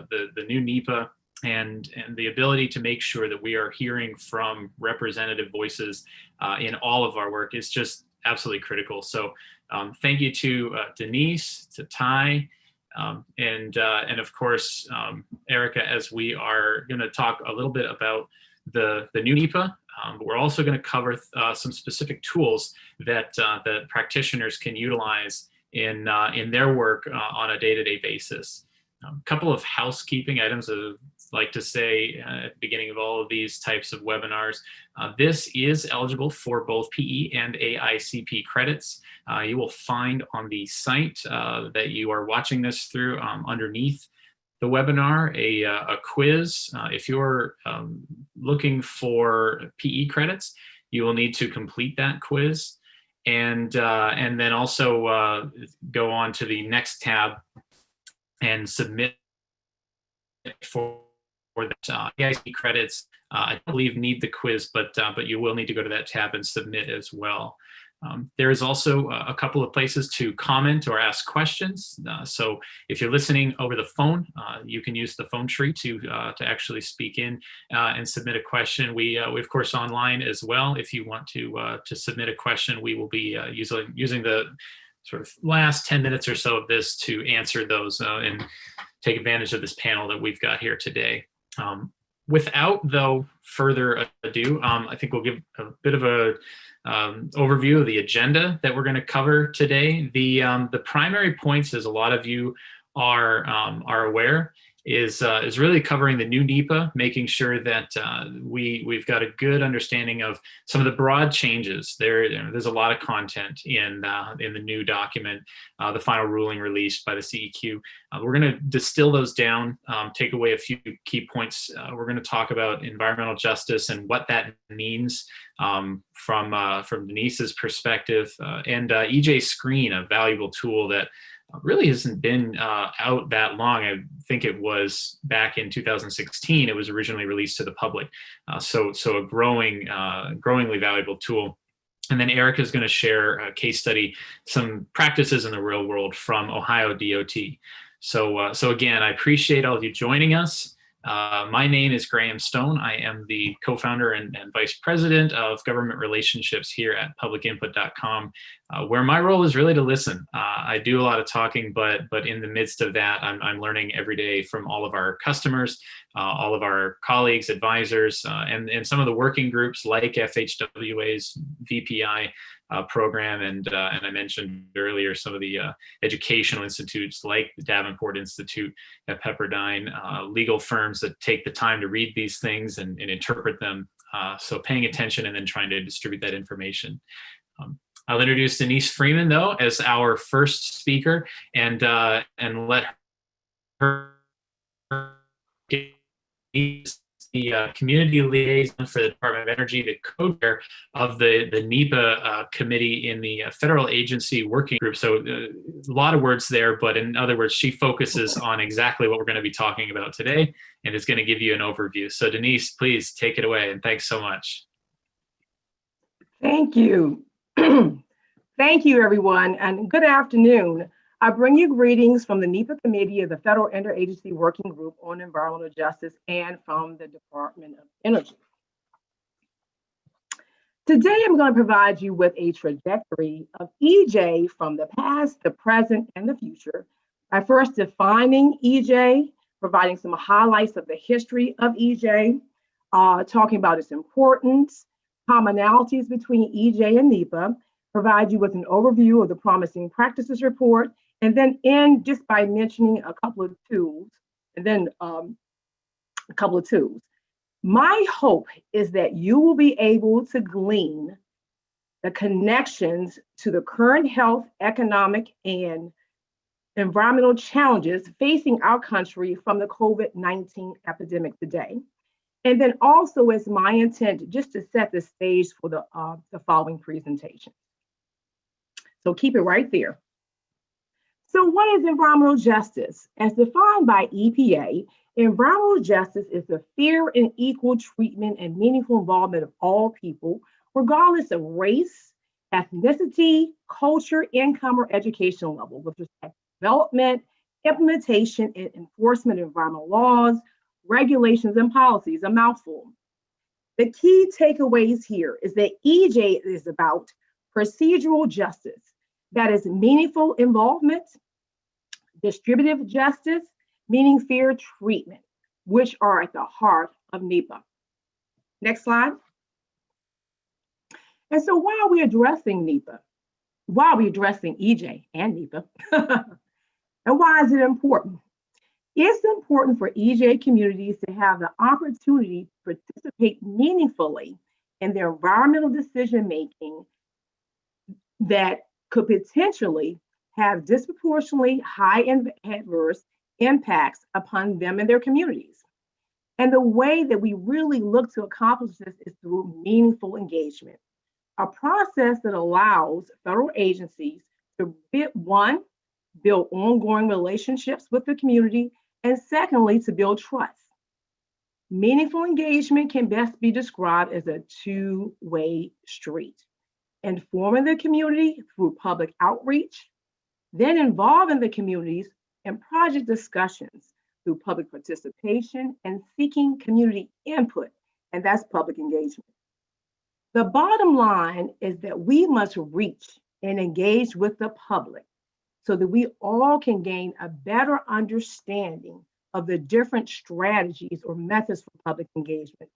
the new NEPA and the ability to make sure that we are hearing from representative voices in all of our work is just absolutely critical. So thank you to Denise, to Ty, and of course, Erica, as we are going to talk a little bit about the new NEPA. But we're also going to cover some specific tools that that practitioners can utilize in their work on a day-to-day basis. A couple of housekeeping items I'd like to say at the beginning of all of these types of webinars. This is eligible for both PE and AICP credits. You will find on the site that you are watching this through underneath the webinar a quiz. If you're looking for PE credits, you will need to complete that quiz, and then also go on to the next tab and submit for that. AIC credits, I don't believe need the quiz, but you will need to go to that tab and submit as well. There is also a couple of places to comment or ask questions. So if you're listening over the phone, you can use the phone tree to actually speak in and submit a question. We of course online as well. If you want to submit a question, we will be using the sort of last 10 minutes or so of this to answer those and take advantage of this panel that we've got here today. Without, though, further ado, I think we'll give a bit of a overview of the agenda that we're going to cover today. The primary points, as a lot of you are aware, is really covering the new NEPA, making sure that we've got a good understanding of some of the broad changes. There's a lot of content in the new document, the final ruling released by the CEQ. We're going to distill those down, take away a few key points. We're going to talk about environmental justice and what that means from Denise's perspective, and EJSCREEN, a valuable tool that really hasn't been out that long. I think it was back in 2016. It was originally released to the public. So a growingly valuable tool. And then Erica is going to share a case study, some practices in the real world from Ohio DOT. So again, I appreciate all of you joining us. My name is Graham Stone. I am the co-founder and vice president of government relationships here at publicinput.com, where my role is really to listen. I do a lot of talking, but in the midst of that, I'm learning every day from all of our customers, all of our colleagues, advisors, and some of the working groups like FHWA's VPI program, and I mentioned earlier some of the educational institutes like the Davenport Institute at Pepperdine, legal firms that take the time to read these things and interpret them. So paying attention and then trying to distribute that information. I'll introduce Denise Freeman, though, as our first speaker, and let her get the community liaison for the Department of Energy, the co-chair of the NEPA committee in the federal agency working group. So a lot of words there, but in other words, she focuses on exactly what we're going to be talking about today and is going to give you an overview. So Denise, please take it away, and thanks so much. Thank you. Thank you, everyone, and good afternoon. I bring you greetings from the NEPA Committee of the Federal Interagency Working Group on Environmental Justice and from the Department of Energy. Today, I'm going to provide you with a trajectory of EJ from the past, the present, and the future by first defining EJ, providing some highlights of the history of EJ, talking about its importance, commonalities between EJ and NEPA, provide you with an overview of the Promising Practices Report, and then end just by mentioning a couple of tools, and then a couple of tools. My hope is that you will be able to glean the connections to the current health, economic, and environmental challenges facing our country from the COVID-19 epidemic today. And then also it's my intent just to set the stage for the following presentation. So keep it right there. So what is environmental justice? As defined by EPA, environmental justice is the fair and equal treatment and meaningful involvement of all people, regardless of race, ethnicity, culture, income, or educational level, with respect to development, implementation and enforcement of environmental laws, regulations, and policies, a mouthful. The key takeaways here is that EJ is about procedural justice, that is meaningful involvement, distributive justice, meaning fair treatment, which are at the heart of NEPA. Next slide. And so why are we addressing NEPA? Why are we addressing EJ and NEPA? And why is it important? It's important for EJ communities to have the opportunity to participate meaningfully in their environmental decision-making that could potentially have disproportionately high and adverse impacts upon them and their communities. And the way that we really look to accomplish this is through meaningful engagement, a process that allows federal agencies to, build ongoing relationships with the community, and secondly, to build trust. Meaningful engagement can best be described as a two-way street. Informing the community through public outreach, then involving the communities in project discussions through public participation and seeking community input, and that's public engagement. The bottom line is that we must reach and engage with the public so that we all can gain a better understanding of the different strategies or methods for public engagement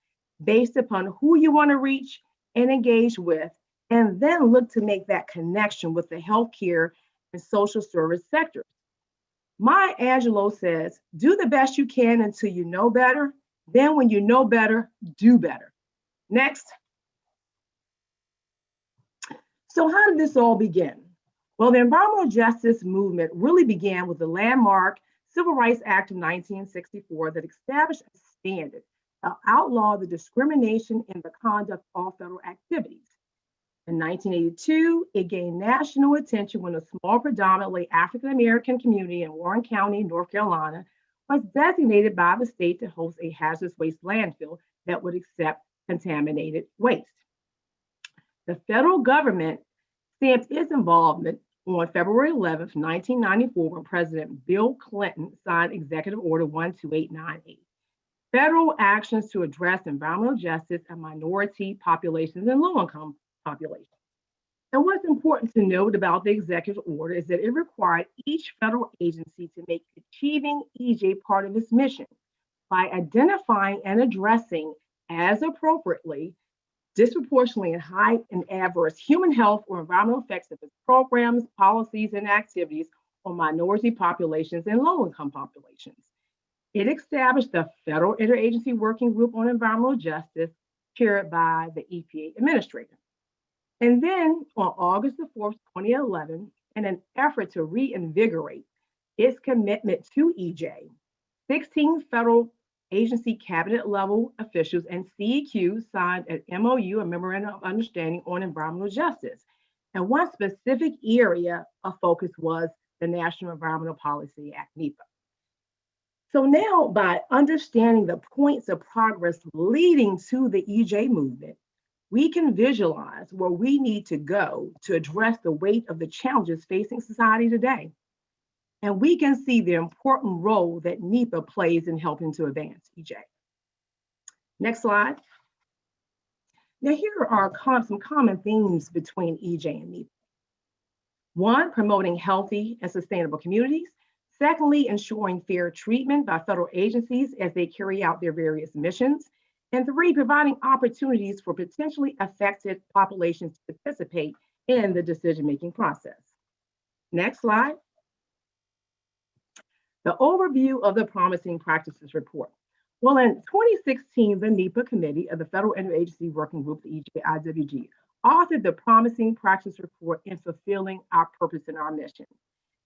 based upon who you want to reach and engage with, and then look to make that connection with the healthcare and social service sectors. Maya Angelou says, do the best you can until you know better. Then when you know better, do better. Next. So how did this all begin? Well, the environmental justice movement really began with the landmark Civil Rights Act of 1964 that established a standard to outlaw the discrimination in the conduct of all federal activities. In 1982, it gained national attention when a small, predominantly African-American community in Warren County, North Carolina, was designated by the state to host a hazardous waste landfill that would accept contaminated waste. The federal government stamped its involvement on February 11, 1994, when President Bill Clinton signed Executive Order 12898, federal actions to address environmental justice and minority populations and low-income populations. And what's important to note about the executive order is that it required each federal agency to make achieving EJ part of its mission by identifying and addressing as appropriately disproportionately and high and adverse human health or environmental effects of its programs, policies, and activities on minority populations and low-income populations. It established the Federal Interagency Working Group on Environmental Justice, chaired by the EPA administrator. And then on August the 4th, 2011, in an effort to reinvigorate its commitment to EJ, 16 federal agency cabinet level officials and CEQ signed an MOU, a memorandum of understanding on environmental justice. And one specific area of focus was the National Environmental Policy Act, NEPA. So now, by understanding the points of progress leading to the EJ movement, we can visualize where we need to go to address the weight of the challenges facing society today. And we can see the important role that NEPA plays in helping to advance EJ. Next slide. Now here are some common themes between EJ and NEPA. One, promoting healthy and sustainable communities. Secondly, ensuring fair treatment by federal agencies as they carry out their various missions. And three, providing opportunities for potentially affected populations to participate in the decision-making process. Next slide. The overview of the Promising Practices Report. Well, in 2016, the NEPA Committee of the Federal Interagency Working Group, the EJIWG, authored the Promising Practice Report in fulfilling our purpose and our mission.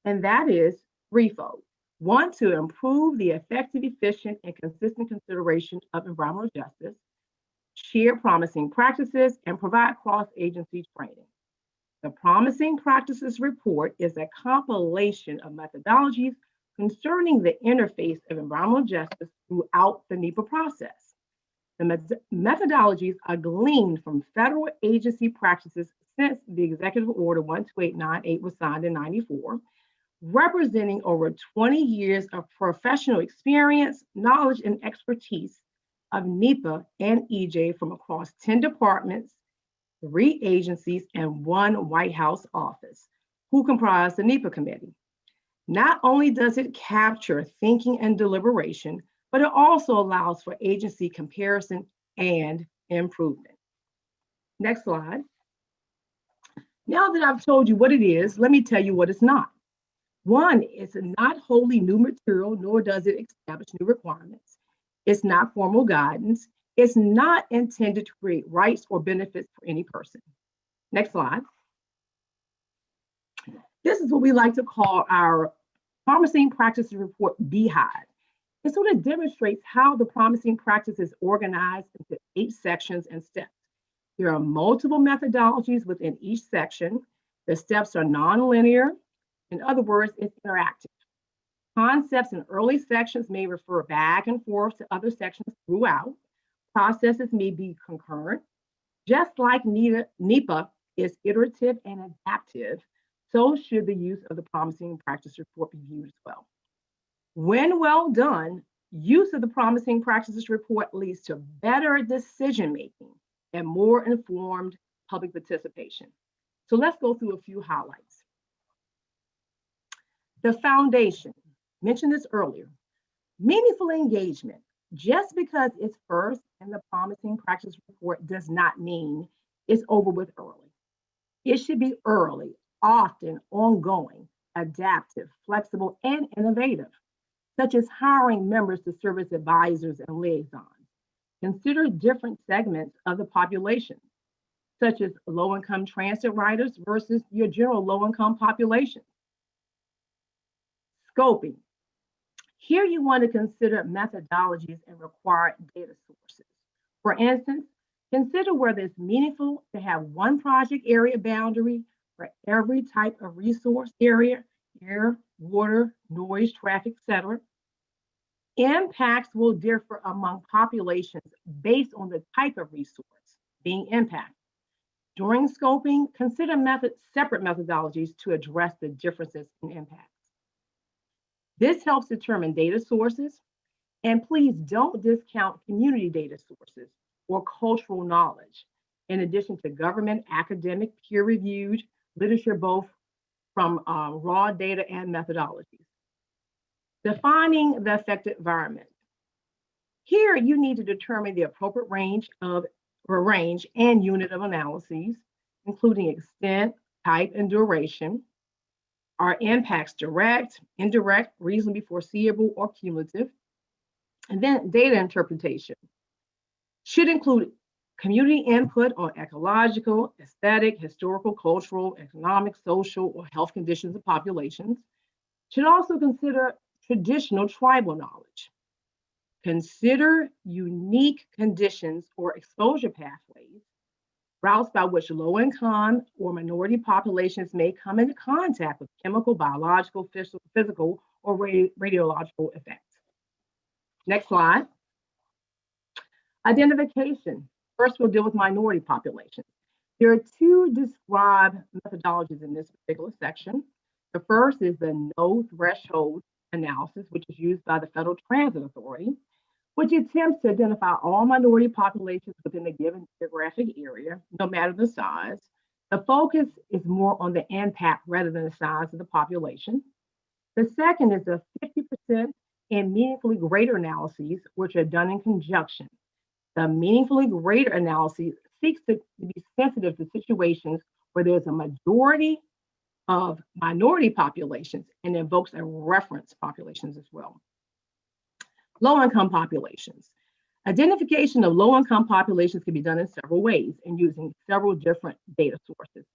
And that is threefold. One, to improve the effective, efficient, and consistent consideration of environmental justice, share promising practices, and provide cross-agency training. The Promising Practices Report is a compilation of methodologies concerning the interface of environmental justice throughout the NEPA process. The methodologies are gleaned from federal agency practices since the Executive Order 12898 was signed in '94, representing over 20 years of professional experience, knowledge, and expertise of NEPA and EJ from across 10 departments, 3 agencies, and 1 White House office, who comprise the NEPA committee. Not only does it capture thinking and deliberation, but it also allows for agency comparison and improvement. Next slide. Now that I've told you what it is, let me tell you what it's not. 1, it's not wholly new material, nor does it establish new requirements. It's not formal guidance. It's not intended to create rights or benefits for any person. Next slide. This is what we like to call our Promising Practices Report Beehive. It sort of demonstrates how the promising practice is organized into 8 sections and steps. There are multiple methodologies within each section. The steps are non-linear. In other words, it's interactive. Concepts in early sections may refer back and forth to other sections throughout. Processes may be concurrent. Just like NEPA is iterative and adaptive, so should the use of the Promising Practice Report be viewed as well. When well done, use of the Promising Practices Report leads to better decision-making and more informed public participation. So let's go through a few highlights. The foundation, mentioned this earlier, meaningful engagement. Just because it's first in the Promising Practice Report does not mean it's over with early. It should be early, often ongoing, adaptive, flexible, and innovative, such as hiring members to serve as advisors and liaisons. Consider different segments of the population, such as low-income transit riders versus your general low-income population. Scoping. Here you want to consider methodologies and required data sources. For instance, consider whether it's meaningful to have one project area boundary for every type of resource area, air, water, noise, traffic, etc. Impacts will differ among populations based on the type of resource being impacted. During scoping, consider separate methodologies to address the differences in impacts. This helps determine data sources, and please don't discount community data sources or cultural knowledge, in addition to government, academic, peer-reviewed literature, both from raw data and methodologies. Defining the affected environment. Here, you need to determine the appropriate range and unit of analyses, including extent, type, and duration. Are impacts direct, indirect, reasonably foreseeable, or cumulative? And then data interpretation should include community input on ecological, aesthetic, historical, cultural, economic, social, or health conditions of populations. Should also consider traditional tribal knowledge. Consider unique conditions or exposure pathways, routes by which low-income or minority populations may come into contact with chemical, biological, physical, or radiological effects. Next slide. Identification. First, we'll deal with minority populations. There are 2 described methodologies in this particular section. The first is the no threshold analysis, which is used by the Federal Transit Authority, which attempts to identify all minority populations within a given geographic area, no matter the size. The focus is more on the impact rather than the size of the population. The second is the 50% and meaningfully greater analyses, which are done in conjunction. The meaningfully greater analysis seeks to be sensitive to situations where there's a majority of minority populations and invokes a reference populations as well. Low-income populations. Identification of low-income populations can be done in several ways and using several different data sources.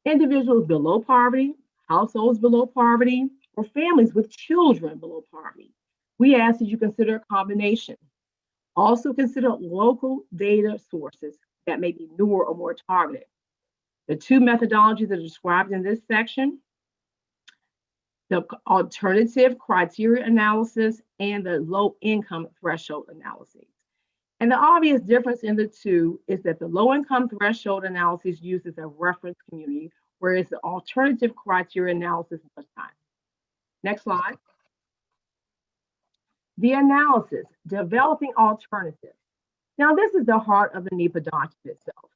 Individuals below poverty, households below poverty, or families with children below poverty. We ask that you consider a combination. Also consider local data sources that may be newer or more targeted. The 2 methodologies that are described in this section, the alternative criteria analysis and the low income threshold analysis. And the obvious difference in the 2 is that the low income threshold analysis uses a reference community, whereas the alternative criteria analysis does not. Next slide. The analysis, developing alternatives. Now, this is the heart of the NEPA document itself.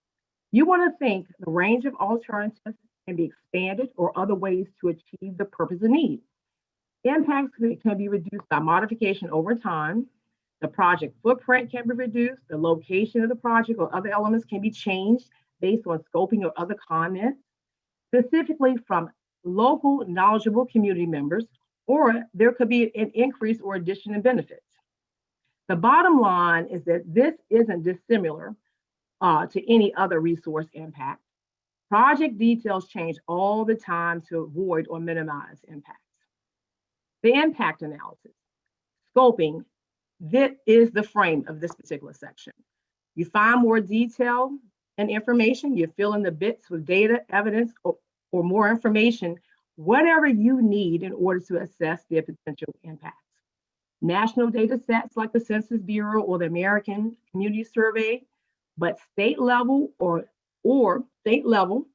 You want to think the range of alternatives can be expanded or other ways to achieve the purpose of need. Impacts can be reduced by modification over time. The project footprint can be reduced. The location of the project or other elements can be changed based on scoping or other comments, specifically from local knowledgeable community members, or there could be an increase or addition in benefits. The bottom line is that this isn't dissimilar to any other resource impact. Project details change all the time to avoid or minimize impacts. The impact analysis, scoping, this is the frame of this particular section. You find more detail and information, you fill in the bits with data, evidence, or more information, whatever you need in order to assess their potential impacts. National data sets like the Census Bureau or the American Community Survey, but state level or state level.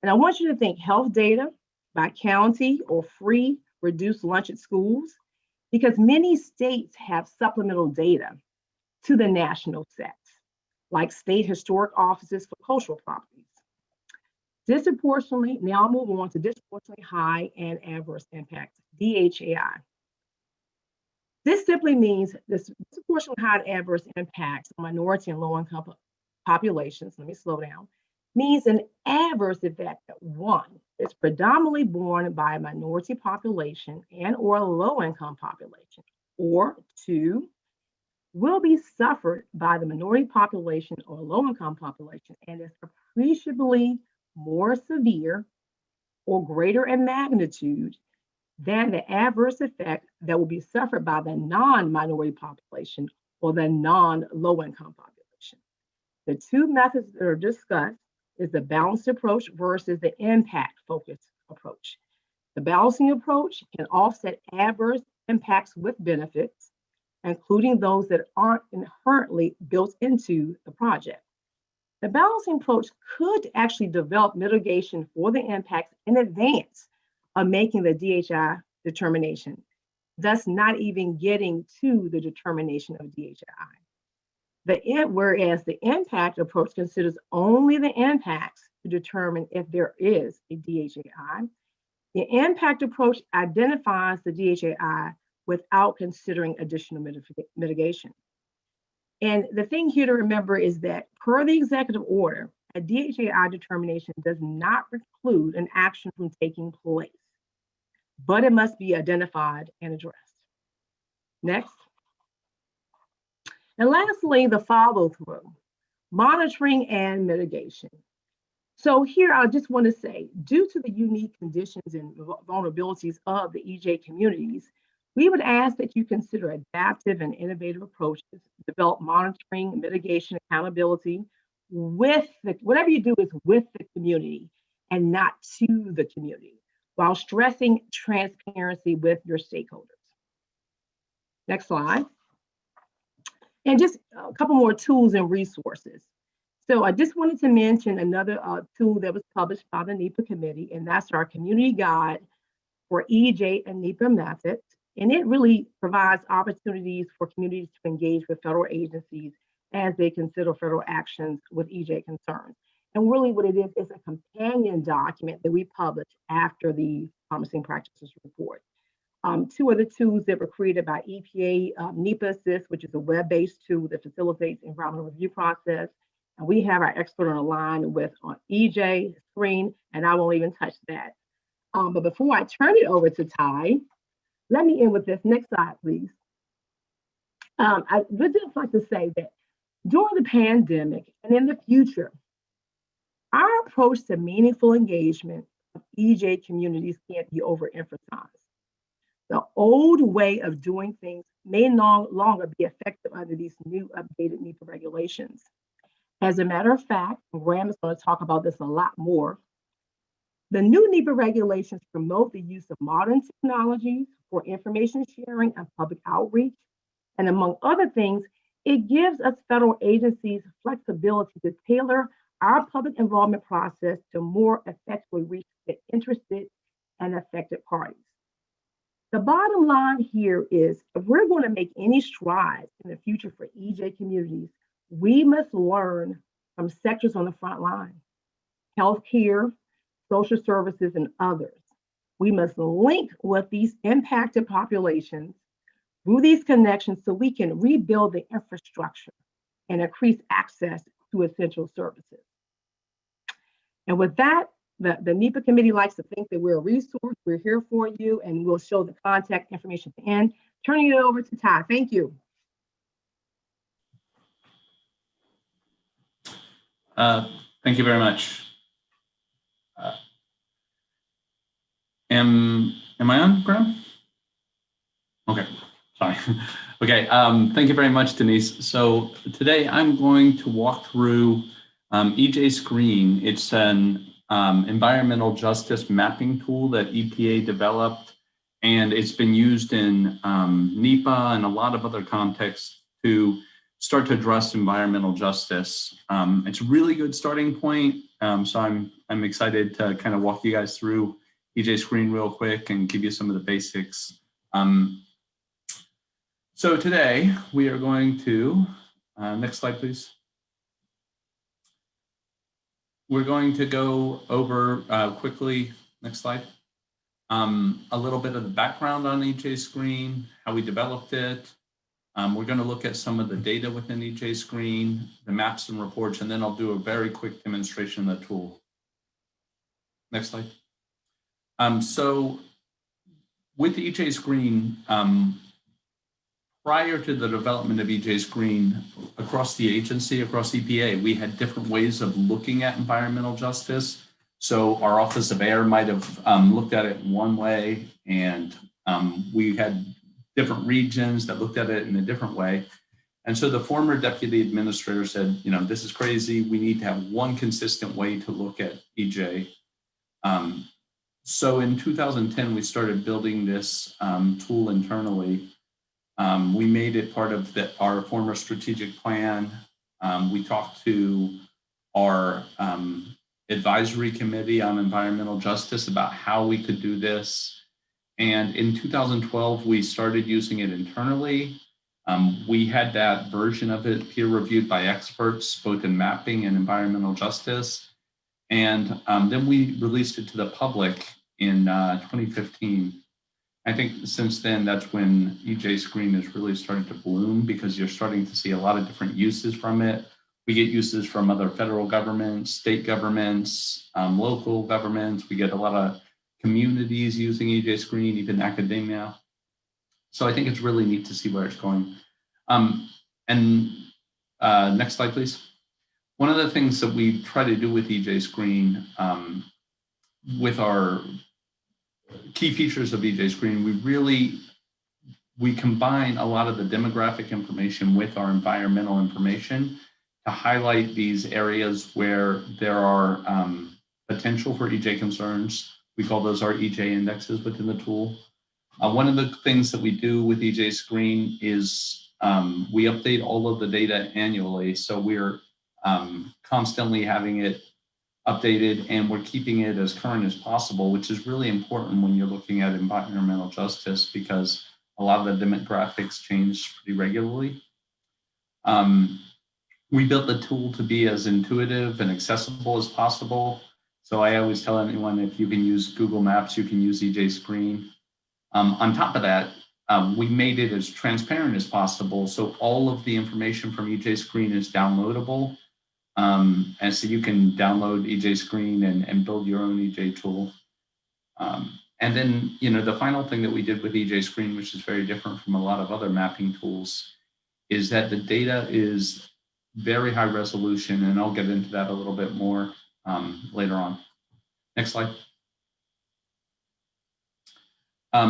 And I want you to think health data by county or free reduced lunch at schools, because many states have supplemental data to the national sets, like state historic offices for cultural properties. Disproportionately, now I'll move on to disproportionately high and adverse impacts, DHAI. This simply means this disproportionately high and adverse impacts on minority and low-income populations, let me slow down, means an adverse effect that one is predominantly borne by a minority population and or a low-income population, or two, will be suffered by the minority population or low-income population and is appreciably more severe or greater in magnitude than the adverse effect that will be suffered by the non-minority population or the non-low-income population. The two methods that are discussed is the balanced approach versus the impact-focused approach. The balancing approach can offset adverse impacts with benefits, including those that aren't inherently built into the project. The balancing approach could actually develop mitigation for the impacts in advance of making the DHI determination, thus not even getting to the determination of DHI. Whereas the impact approach considers only the impacts to determine if there is a DHI. The impact approach identifies the DHI without considering additional mitigation. And the thing here to remember is that per the executive order, a DHI determination does not preclude an action from taking place, but it must be identified and addressed. Next. And lastly, the follow-through, monitoring and mitigation. So here I just want to say, due to the unique conditions and vulnerabilities of the EJ communities, we would ask that you consider adaptive and innovative approaches, develop monitoring, mitigation, accountability with whatever you do is with the community and not to the community, while stressing transparency with your stakeholders. Next slide. And just a couple more tools and resources. So I just wanted to mention another tool that was published by the NEPA committee, and that's our community guide for EJ and NEPA methods. And it really provides opportunities for communities to engage with federal agencies as they consider federal actions with EJ concerns. And really what it is a companion document that we published after the Promising Practices Report. Two other tools that were created by EPA, NEPA Assist, which is a web-based tool that facilitates the environmental review process. And we have our expert on the line with EJSCREEN, and I won't even touch that. But before I turn it over to Ty, let me end with this. Next slide, please. I would just like to say that during the pandemic and in the future, our approach to meaningful engagement of EJ communities can't be overemphasized. The old way of doing things may no longer be effective under these new updated NEPA regulations. As a matter of fact, Graham is going to talk about this a lot more. The new NEPA regulations promote the use of modern technologies for information sharing and public outreach. And among other things, it gives us federal agencies flexibility to tailor our public involvement process to more effectively reach the interested and affected parties. The bottom line here is if we're going to make any strides in the future for EJ communities, we must learn from sectors on the front line, healthcare, social services, and others. We must link with these impacted populations through these connections so we can rebuild the infrastructure and increase access to essential services. And with that, the NEPA committee likes to think that we're a resource, we're here for you, and we'll show the contact information at the end. Turning it over to Ty. Thank you. Thank you very much. Am I on, Graham? Okay, sorry. Okay, thank you very much, Denise. So today I'm going to walk through EJSCREEN. It's an environmental justice mapping tool that EPA developed, and it's been used in NEPA and a lot of other contexts to start to address environmental justice. It's a really good starting point, so I'm excited to kind of walk you guys through EJSCREEN real quick and give you some of the basics. So today we are going to, next slide please. We're going to go over quickly, next slide, a little bit of the background on EJSCREEN, how we developed it. We're going to look at some of the data within EJSCREEN, the maps and reports, and then I'll do a very quick demonstration of the tool. Next slide. So with EJSCREEN, prior to the development of EJSCREEN across the agency, across EPA, we had different ways of looking at environmental justice. So our Office of Air might have looked at it in one way, and we had different regions that looked at it in a different way. And so the former deputy administrator said, you know, this is crazy. We need to have one consistent way to look at EJ. So in 2010, we started building this tool internally. We made it part of our former strategic plan. We talked to our advisory committee on environmental justice about how we could do this. And in 2012, we started using it internally. We had that version of it peer reviewed by experts, both in mapping and environmental justice. And then we released it to the public in 2015. I think since then, that's when EJSCREEN has really started to bloom because you're starting to see a lot of different uses from it. We get uses from other federal governments, state governments, local governments. We get a lot of communities using EJSCREEN, even academia. So I think it's really neat to see where it's going. Next slide, please. One of the things that we try to do with EJSCREEN, with our key features of EJSCREEN, we combine a lot of the demographic information with our environmental information to highlight these areas where there are potential for EJ concerns. We call those our EJ indexes within the tool. One of the things that we do with EJSCREEN is we update all of the data annually. So we're constantly having it updated, and we're keeping it as current as possible, which is really important when you're looking at environmental justice because a lot of the demographics change pretty regularly. We built the tool to be as intuitive and accessible as possible. So I always tell anyone, if you can use Google Maps, you can use EJSCREEN. On top of that, we made it as transparent as possible. So all of the information from EJSCREEN is downloadable. And so you can download EJSCREEN and build your own EJ tool. And then, you know, the final thing that we did with EJSCREEN, which is very different from a lot of other mapping tools, is that the data is very high resolution, and I'll get into that a little bit more later on. Next slide.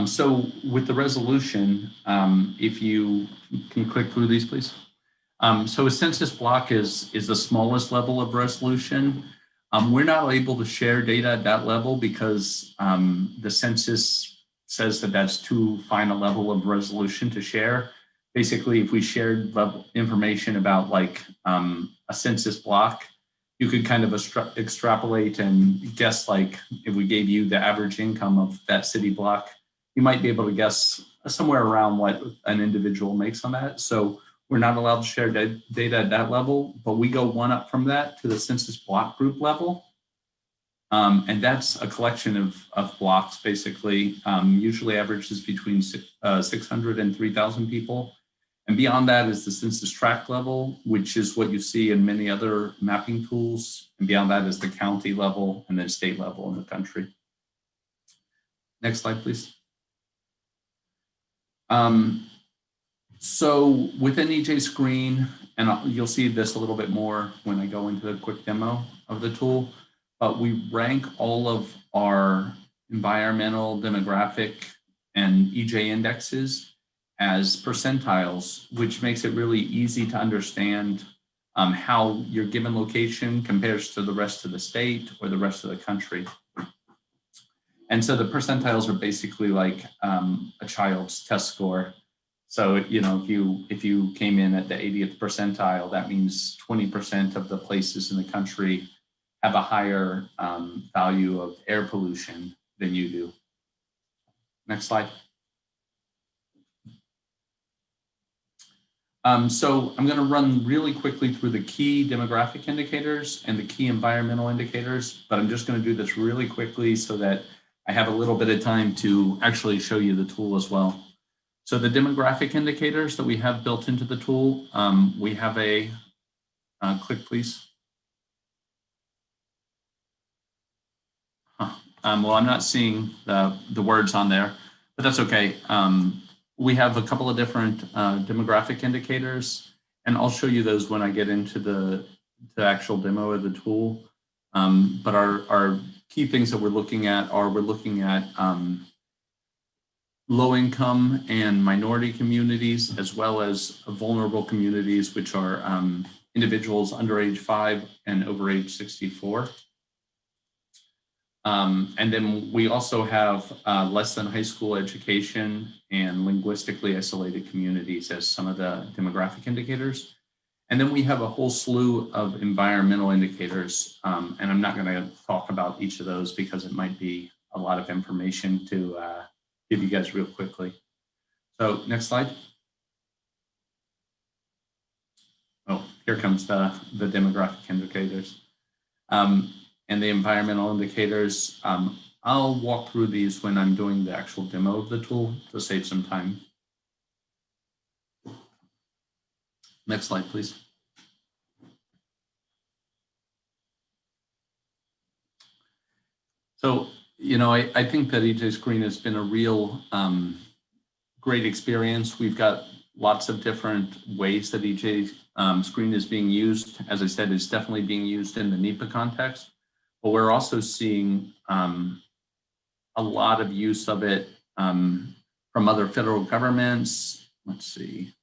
So with the resolution, if you can click through these, please. So a census block is the smallest level of resolution. We're not able to share data at that level because the census says that that's too fine a level of resolution to share. Basically, if we shared information about like a census block, you could kind of extrapolate and guess, like if we gave you the average income of that city block, you might be able to guess somewhere around what an individual makes on that. So we're not allowed to share data at that level, but we go one up from that to the census block group level. And that's a collection of blocks, basically, usually averages between 600 and 3,000 people. And beyond that is the census tract level, which is what you see in many other mapping tools. And beyond that is the county level and then state level in the country. Next slide, please. So within EJSCREEN, and you'll see this a little bit more when I go into the quick demo of the tool, but we rank all of our environmental, demographic, and EJ indexes as percentiles, which makes it really easy to understand how your given location compares to the rest of the state or the rest of the country. And so the percentiles are basically like a child's test score. So, you know, if you came in at the 80th percentile, that means 20% of the places in the country have a higher value of air pollution than you do. Next slide. So I'm going to run really quickly through the key demographic indicators and the key environmental indicators, but I'm just going to do this really quickly so that I have a little bit of time to actually show you the tool as well. So the demographic indicators that we have built into the tool, we have a, click please. Well, I'm not seeing the words on there, but that's okay. We have a couple of different demographic indicators, and I'll show you those when I get into the actual demo of the tool. But our key things that we're looking at are low income and minority communities, as well as vulnerable communities, which are individuals under age 5 and over age 64. And then we also have less than high school education and linguistically isolated communities as some of the demographic indicators. And then we have a whole slew of environmental indicators. And I'm not going to talk about each of those because it might be a lot of information to give you guys real quickly. So next slide. Oh, here comes the demographic indicators. And the environmental indicators. I'll walk through these when I'm doing the actual demo of the tool to save some time. Next slide, please. So, you know, I think that EJSCREEN has been a real great experience. We've got lots of different ways that EJSCREEN is being used. As I said, it's definitely being used in the NEPA context. But we're also seeing a lot of use of it from other federal governments. Let's see.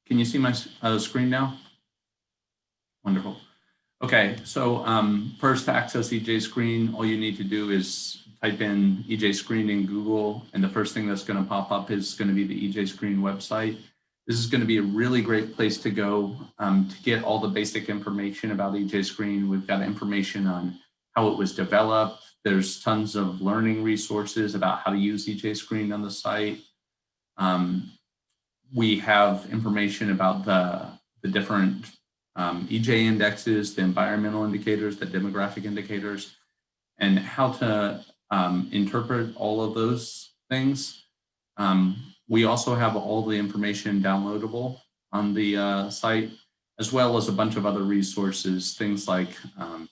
Can you see my screen now? Wonderful. Okay, so first to access EJSCREEN, all you need to do is type in EJSCREEN in Google, and the first thing that's going to pop up is going to be the EJSCREEN website. This is going to be a really great place to go to get all the basic information about EJSCREEN. We've got information on how it was developed. There's tons of learning resources about how to use EJSCREEN on the site. We have information about the different EJ indexes, the environmental indicators, the demographic indicators, and how to interpret all of those things. We also have all the information downloadable on the site, as well as a bunch of other resources, things like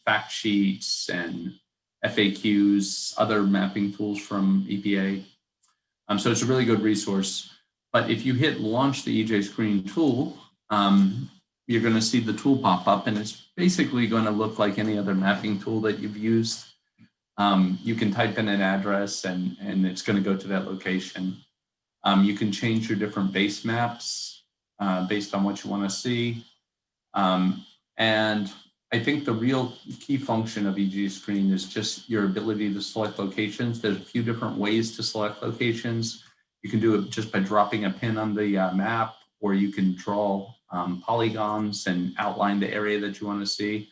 fact sheets and FAQs, other mapping tools from EPA. So it's a really good resource. But if you hit launch the EJSCREEN tool, you're going to see the tool pop up, and it's basically going to look like any other mapping tool that you've used. You can type in an address and it's going to go to that location. You can change your different base maps based on what you want to see. And I think the real key function of EJSCREEN is just your ability to select locations. There's a few different ways to select locations. You can do it just by dropping a pin on the map, or you can draw polygons and outline the area that you want to see.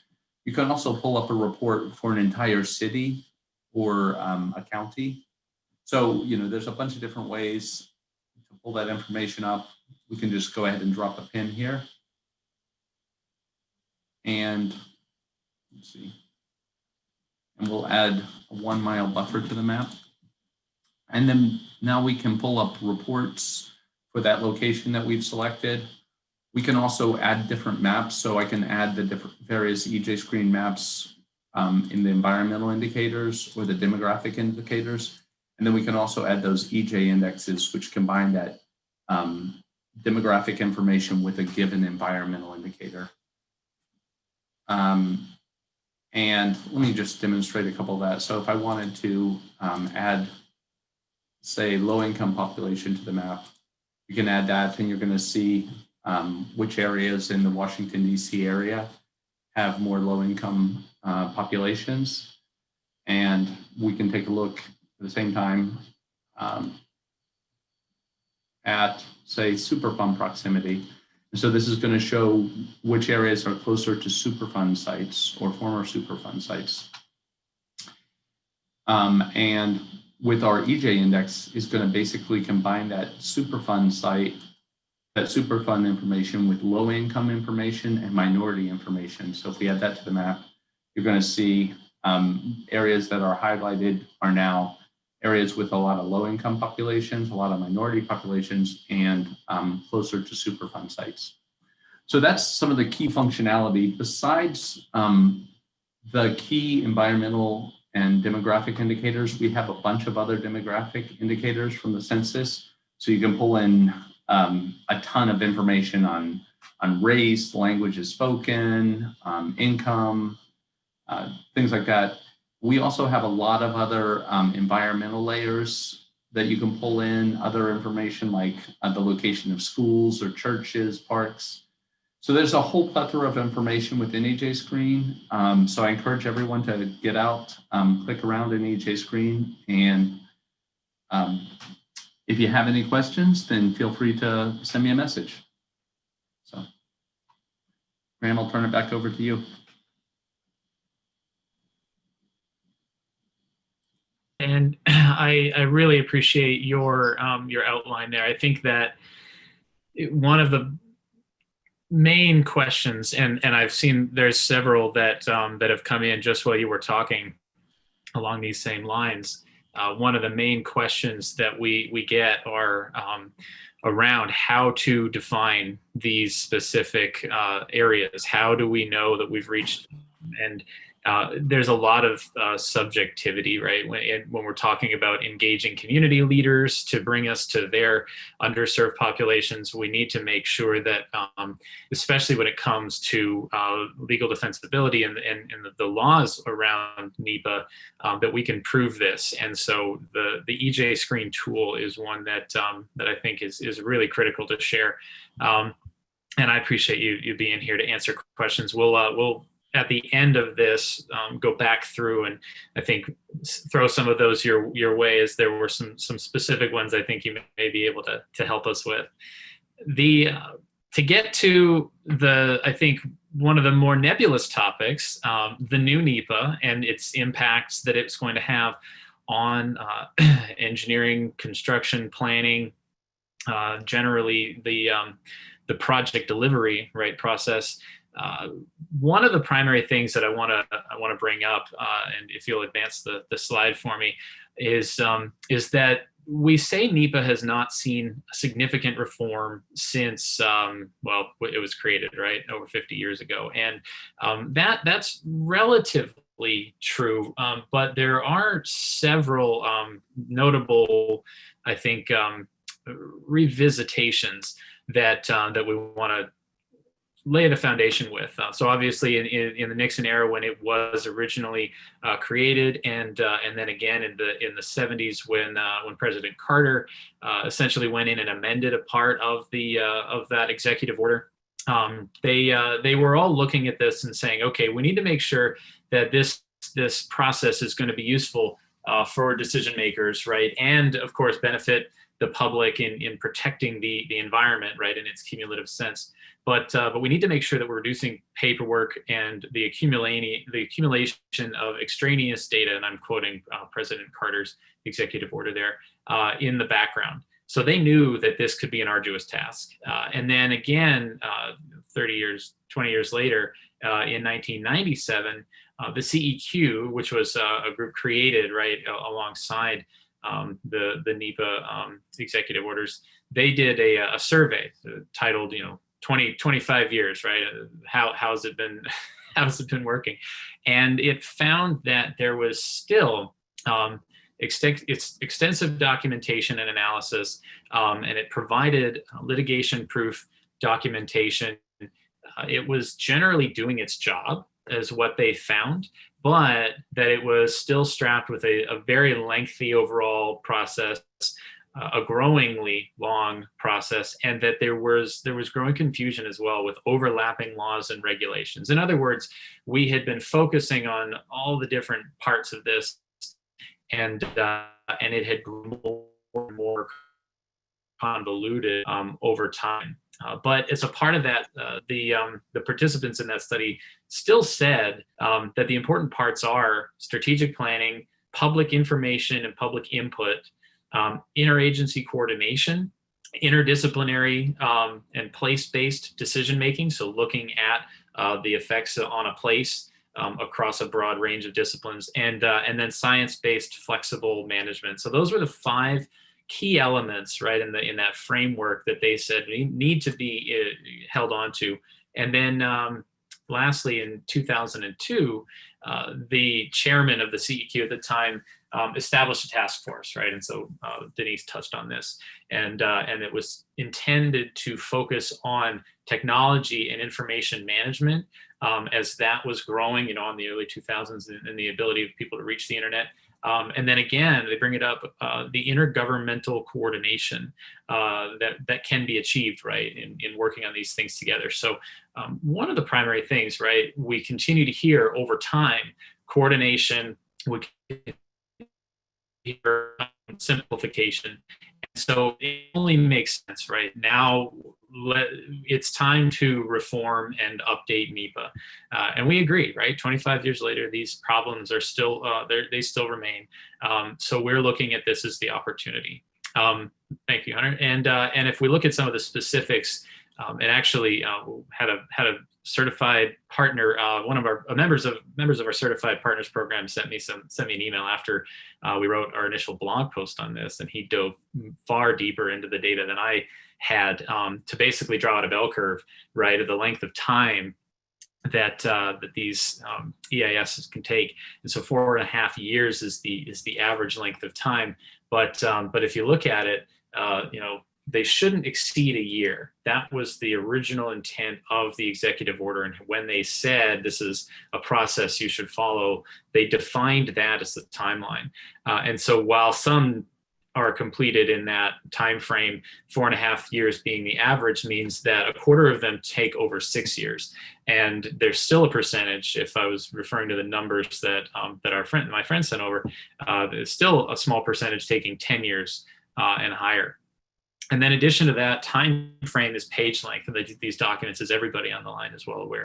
You can also pull up a report for an entire city or a county. So, there's a bunch of different ways to pull that information up. We can just go ahead and drop a pin here. And let's see. And we'll add a 1 mile buffer to the map. And then now we can pull up reports for that location that we've selected. We can also add different maps. So I can add the different various EJSCREEN maps in the environmental indicators or the demographic indicators. And then we can also add those EJ indexes, which combine that demographic information with a given environmental indicator. And let me just demonstrate a couple of that. So if I wanted to add, say, low-income population to the map, you can add that, and you're going to see which areas in the Washington, D.C. area have more low-income populations. And we can take a look at the same time at, say, Superfund proximity. And so this is going to show which areas are closer to Superfund sites or former Superfund sites. And with our EJ index is going to basically combine that Superfund site, that Superfund information with low income information and minority information. So if we add that to the map, you're going to see areas that are highlighted are now areas with a lot of low income populations, a lot of minority populations, and closer to Superfund sites. So that's some of the key functionality. Besides the key environmental and demographic indicators, we have a bunch of other demographic indicators from the census. So you can pull in a ton of information on race, languages spoken, income, things like that. We also have a lot of other environmental layers that you can pull in, other information like the location of schools or churches, parks. So there's a whole plethora of information within EJSCREEN. So I encourage everyone to get out, click around in EJSCREEN, and if you have any questions, then feel free to send me a message. So, Graham, I'll turn it back over to you. And I really appreciate your outline there. I think that one of the main questions, and I've seen there's several that that have come in just while you were talking along these same lines. One of the main questions that we get are around how to define these specific areas. How do we know that we've reached them? And there's a lot of subjectivity, right? When we're talking about engaging community leaders to bring us to their underserved populations, we need to make sure that, especially when it comes to legal defensibility and the laws around NEPA, that we can prove this. And so the EJSCREEN tool is one that that I think is really critical to share. And I appreciate you being here to answer questions. We'll at the end of this, go back through and I think throw some of those your way, as there were some specific ones I think you may be able to help us with. To get to I think one of the more nebulous topics, the new NEPA and its impacts that it's going to have on engineering, construction, planning, generally the project delivery, right, process. One of the primary things that I want to bring up, and if you'll advance the slide for me, is that we say NEPA has not seen significant reform since well, it was created, right, over 50 years ago, and that's relatively true. But there are several notable, I think, revisitations that we want to lay the foundation with. So obviously in the Nixon era, when it was originally created, and then again in the 70s when President Carter essentially went in and amended a part of that executive order, they were all looking at this and saying, okay, we need to make sure that this process is going to be useful for decision makers, right? And of course, benefit the public in protecting the environment, right, in its cumulative sense. But we need to make sure that we're reducing paperwork and the accumulation of extraneous data, and I'm quoting President Carter's executive order there, in the background. So they knew that this could be an arduous task. And then again, 20 years later, in 1997, the CEQ, which was a group created right alongside the NEPA executive orders, they did a survey titled, 25 years, right? How's it been working? And it found that there was still extensive documentation and analysis, and it provided litigation-proof documentation. It was generally doing its job, is what they found, but that it was still strapped with a very lengthy overall process, a growingly long process, and that there was growing confusion as well with overlapping laws and regulations. In other words, we had been focusing on all the different parts of this, and it had grown more and more convoluted over time. But as a part of that, the participants in that study still said that the important parts are strategic planning, public information and public input, interagency coordination, interdisciplinary and place-based decision-making, so looking at the effects on a place across a broad range of disciplines, and then science-based flexible management. So those were the 5 key elements, right, in that framework that they said need to be held on to. And then lastly, in 2002, the chairman of the CEQ at the time established a task force, right? And so Denise touched on this, and it was intended to focus on technology and information management as that was growing, in the early 2000s, and the ability of people to reach the internet. And then again, they bring it up, the intergovernmental coordination that can be achieved, right, in working on these things together. So one of the primary things, right, we continue to hear over time, coordination, we hear simplification. And so it only makes sense, right? Now it's time to reform and update NEPA. And we agree, right? 25 years later, these problems are still, they still remain. So we're looking at this as the opportunity. Thank you, Hunter. And if we look at some of the specifics, and actually had a certified partner, one of our members of our certified partners program sent me an email after we wrote our initial blog post on this, and he dove far deeper into the data than I had to basically draw out a bell curve, right, of the length of time that these EISs can take. And so 4.5 years is the average length of time. But if you look at it, they shouldn't exceed a year. That was the original intent of the executive order. And when they said this is a process you should follow, they defined that as the timeline. And so while some are completed in that time frame, 4.5 years being the average means that a quarter of them take over 6 years. And there's still a percentage, if I was referring to the numbers that my friend sent over, there's still a small percentage taking 10 years and higher. And then in addition to that, time frame is page length. And these documents, as everybody on the line is well aware,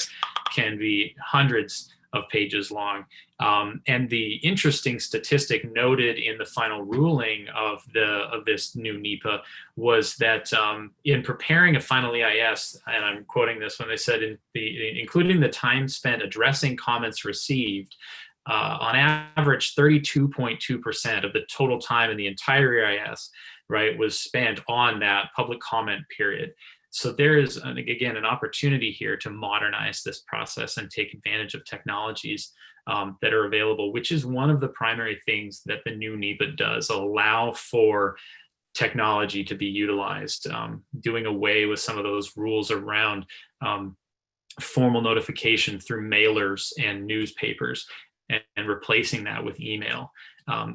can be hundreds of pages long. And the interesting statistic noted in the final ruling of this new NEPA was that in preparing a final EIS, and I'm quoting this when they said, including the time spent addressing comments received, on average, 32.2% of the total time in the entire EIS, right, was spent on that public comment period. So there is, again, an opportunity here to modernize this process and take advantage of technologies that are available, which is one of the primary things that the new NEPA does, allow for technology to be utilized, doing away with some of those rules around formal notification through mailers and newspapers, and replacing that with email.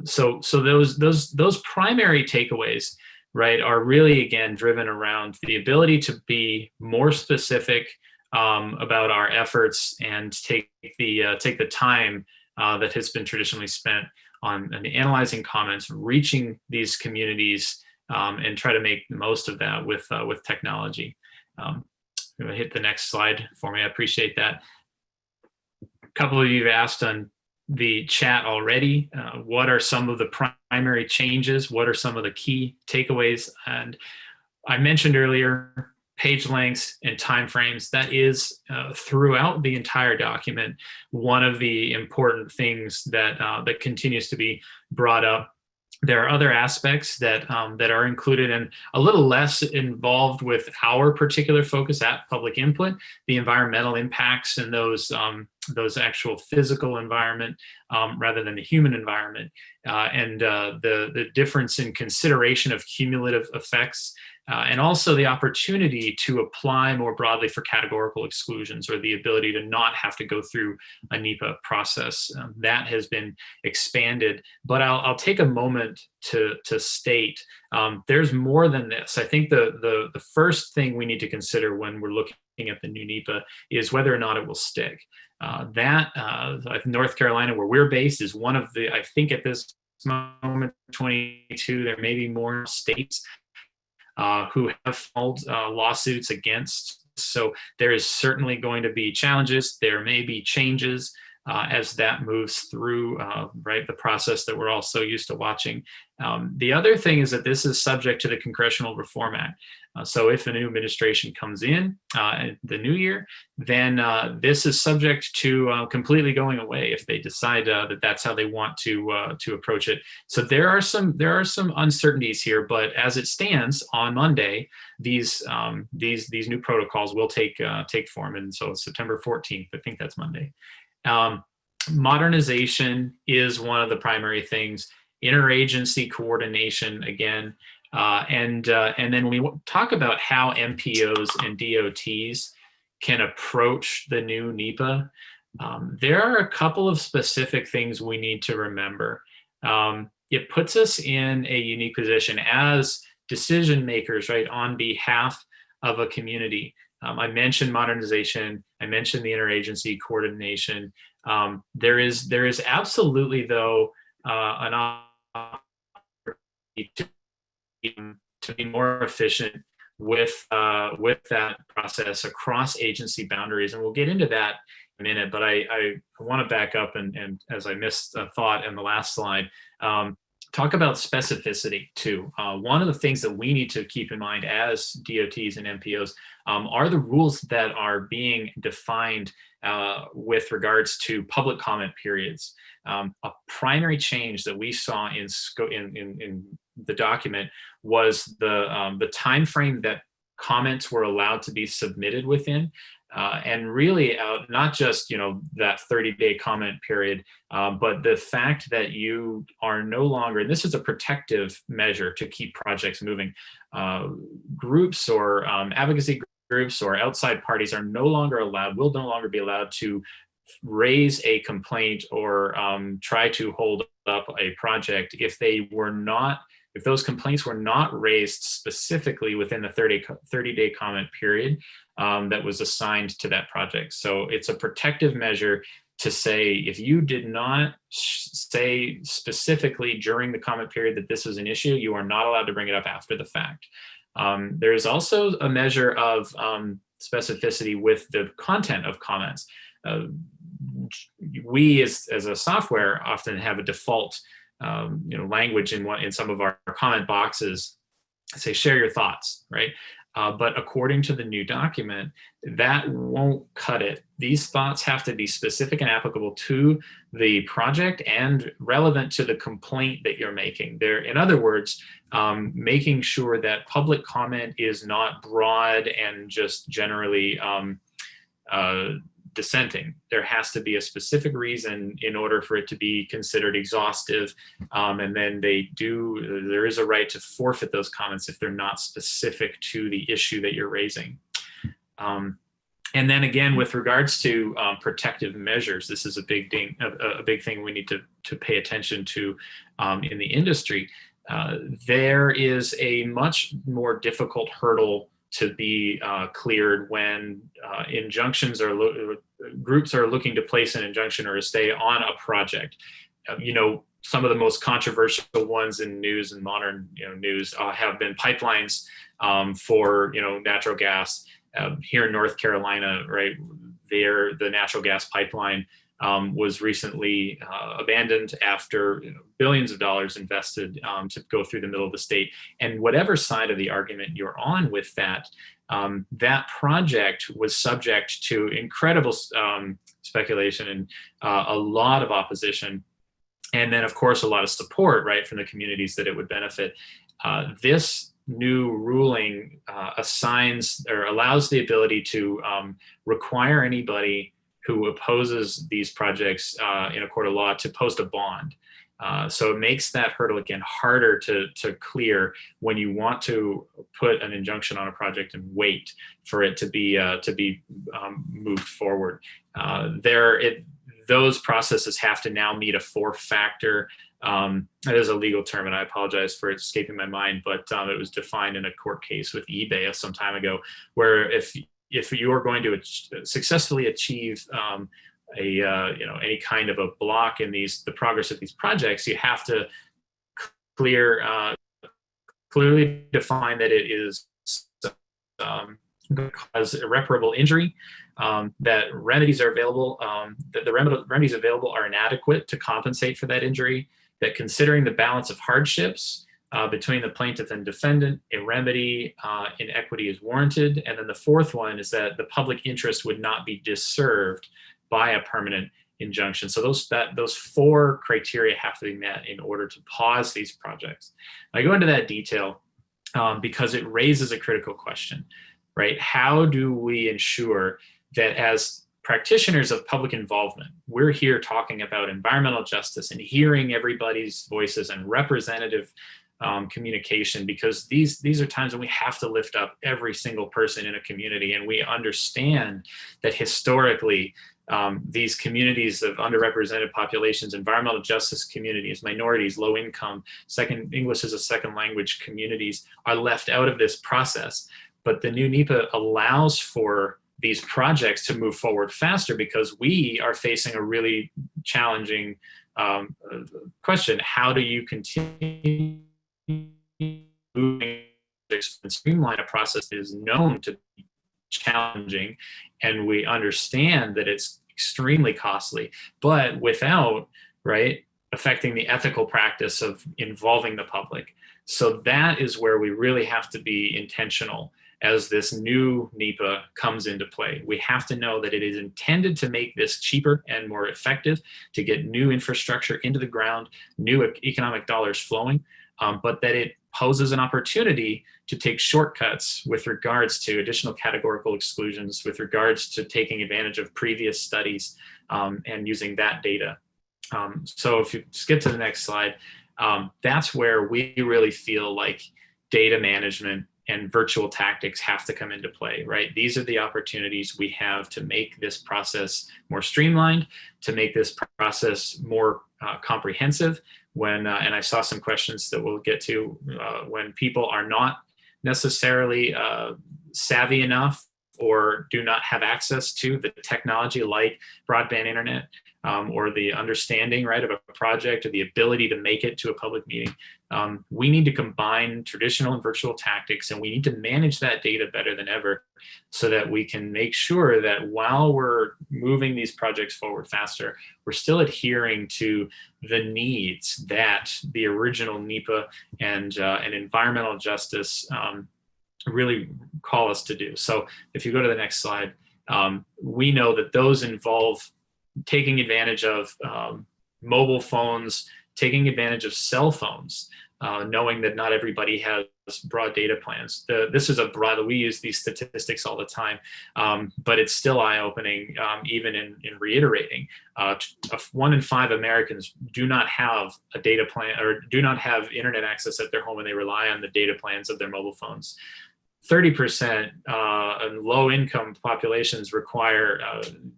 So those primary takeaways, right, are really, again, driven around the ability to be more specific about our efforts and take the time that has been traditionally spent on analyzing comments, reaching these communities, and try to make the most of that with technology. Hit the next slide for me. I appreciate that. A couple of you have asked on the chat already, what are some of the primary changes? What are some of the key takeaways? And I mentioned earlier, page lengths and timeframes. That is throughout the entire document one of the important things that that continues to be brought up. There are other aspects that that are included and a little less involved with our particular focus at public input, the environmental impacts and those actual physical environment rather than the human environment, and the difference in consideration of cumulative effects, and also the opportunity to apply more broadly for categorical exclusions, or the ability to not have to go through a NEPA process. That has been expanded, but I'll take a moment to state there's more than this. I think the first thing we need to consider when we're looking at the new NEPA is whether or not it will stick. North Carolina, where we're based, is one of the, I think at this moment, 22, there may be more states who have filed lawsuits against. So there is certainly going to be challenges. There may be changes as that moves through the process that we're all so used to watching. The other thing is that this is subject to the Congressional Reform Act. So if a new administration comes in the new year, then this is subject to completely going away if they decide that that's how they want to approach it. So there are some uncertainties here, but as it stands on Monday, these new protocols will take form, and so it's September 14th. I think that's Monday. Modernization is one of the primary things. Interagency coordination again. And then we talk about how MPOs and DOTs can approach the new NEPA. There are a couple of specific things we need to remember. It puts us in a unique position as decision makers, right, on behalf of a community. I mentioned modernization. I mentioned the interagency coordination. There is absolutely, though, an opportunity to be more efficient with that process across agency boundaries, and we'll get into that in a minute. But I want to back up and as I missed a thought in the last slide, talk about specificity too. One of the things that we need to keep in mind as DOTs and MPOs are the rules that are being defined with regards to public comment periods. A primary change that we saw in the document was the time frame that comments were allowed to be submitted within. And really not just, that 30-day comment period, but the fact that you are no longer, and this is a protective measure to keep projects moving, groups or advocacy groups or outside parties are will no longer be allowed to raise a complaint or try to hold up a project if those complaints were not raised specifically within the 30-day comment period that was assigned to that project. So it's a protective measure to say, if you did not say specifically during the comment period that this was an issue, you are not allowed to bring it up after the fact. There is also a measure of specificity with the content of comments. We as a software often have a default language in some of our comment boxes, say share your thoughts, right? But according to the new document, that won't cut it. These thoughts have to be specific and applicable to the project and relevant to the complaint that you're making. In other words, making sure that public comment is not broad and just generally dissenting. There has to be a specific reason in order for it to be considered exhaustive, and then there is a right to forfeit those comments if they're not specific to the issue that you're raising. And then again, with regards to protective measures, this is a big thing we need to pay attention to in the industry. There is a much more difficult hurdle to be cleared when groups are looking to place an injunction or a stay on a project. some of the most controversial ones in news and modern news have been pipelines for natural gas. Here in North Carolina, right, the natural gas pipeline was recently abandoned after billions of dollars invested to go through the middle of the state. And whatever side of the argument you're on with that, that project was subject to incredible speculation and a lot of opposition. And then, of course, a lot of support, right, from the communities that it would benefit. This new ruling assigns or allows the ability to require anybody who opposes these projects in a court of law to post a bond. So it makes that hurdle again harder to clear when you want to put an injunction on a project and wait for it to be moved forward. Those processes have to now meet a 4-factor. That is a legal term, and I apologize for it escaping my mind, but it was defined in a court case with eBay some time ago, where if you are going to successfully achieve any kind of a block in the progress of these projects, you have to clearly define that it is going to cause irreparable injury, that remedies are available, that the remedies available are inadequate to compensate for that injury, that considering the balance of hardships between the plaintiff and defendant, a remedy in equity is warranted. And then the fourth one is that the public interest would not be disserved by a permanent injunction. So those 4 criteria have to be met in order to pause these projects. I go into that detail because it raises a critical question, right? How do we ensure that as practitioners of public involvement, we're here talking about environmental justice and hearing everybody's voices and representative communication, because these are times when we have to lift up every single person in a community, and we understand that historically these communities of underrepresented populations, environmental justice communities, minorities, low income, English as a second language communities are left out of this process. But the new NEPA allows for these projects to move forward faster because we are facing a really challenging question. How do you continue moving and streamline a process that is known to be challenging, and we understand that it's extremely costly, but without, right, affecting the ethical practice of involving the public? So that is where we really have to be intentional as this new NEPA comes into play. We have to know that it is intended to make this cheaper and more effective, to get new infrastructure into the ground, new economic dollars flowing, but that it poses an opportunity to take shortcuts with regards to additional categorical exclusions, with regards to taking advantage of previous studies and using that data. So if you skip to the next slide, that's where we really feel like data management and virtual tactics have to come into play, right? These are the opportunities we have to make this process more streamlined, to make this process more comprehensive. And I saw some questions that we'll get to, when people are not necessarily savvy enough or do not have access to the technology like broadband internet, or the understanding, right, of a project, or the ability to make it to a public meeting. We need to combine traditional and virtual tactics, and we need to manage that data better than ever so that we can make sure that while we're moving these projects forward faster, we're still adhering to the needs that the original NEPA and environmental justice really call us to do. So if you go to the next slide, we know that those involve taking advantage of mobile phones, taking advantage of cell phones, knowing that not everybody has broad data plans. This is we use these statistics all the time, but it's still eye-opening, even in reiterating. 1 in 5 Americans do not have a data plan or do not have internet access at their home, and they rely on the data plans of their mobile phones. 30% in low-income populations require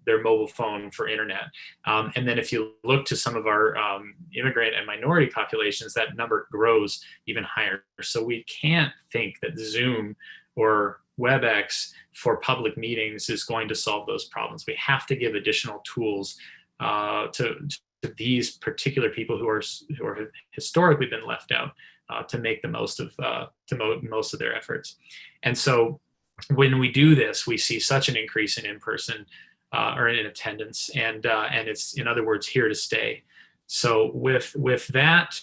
their mobile phone for internet. And then if you look to some of our immigrant and minority populations, that number grows even higher. So we can't think that Zoom or WebEx for public meetings is going to solve those problems. We have to give additional tools to these particular people who are historically been left out to make the most of most of their efforts. And so when we do this, we see such an increase in in-person or in attendance, and it's, in other words, here to stay. So with that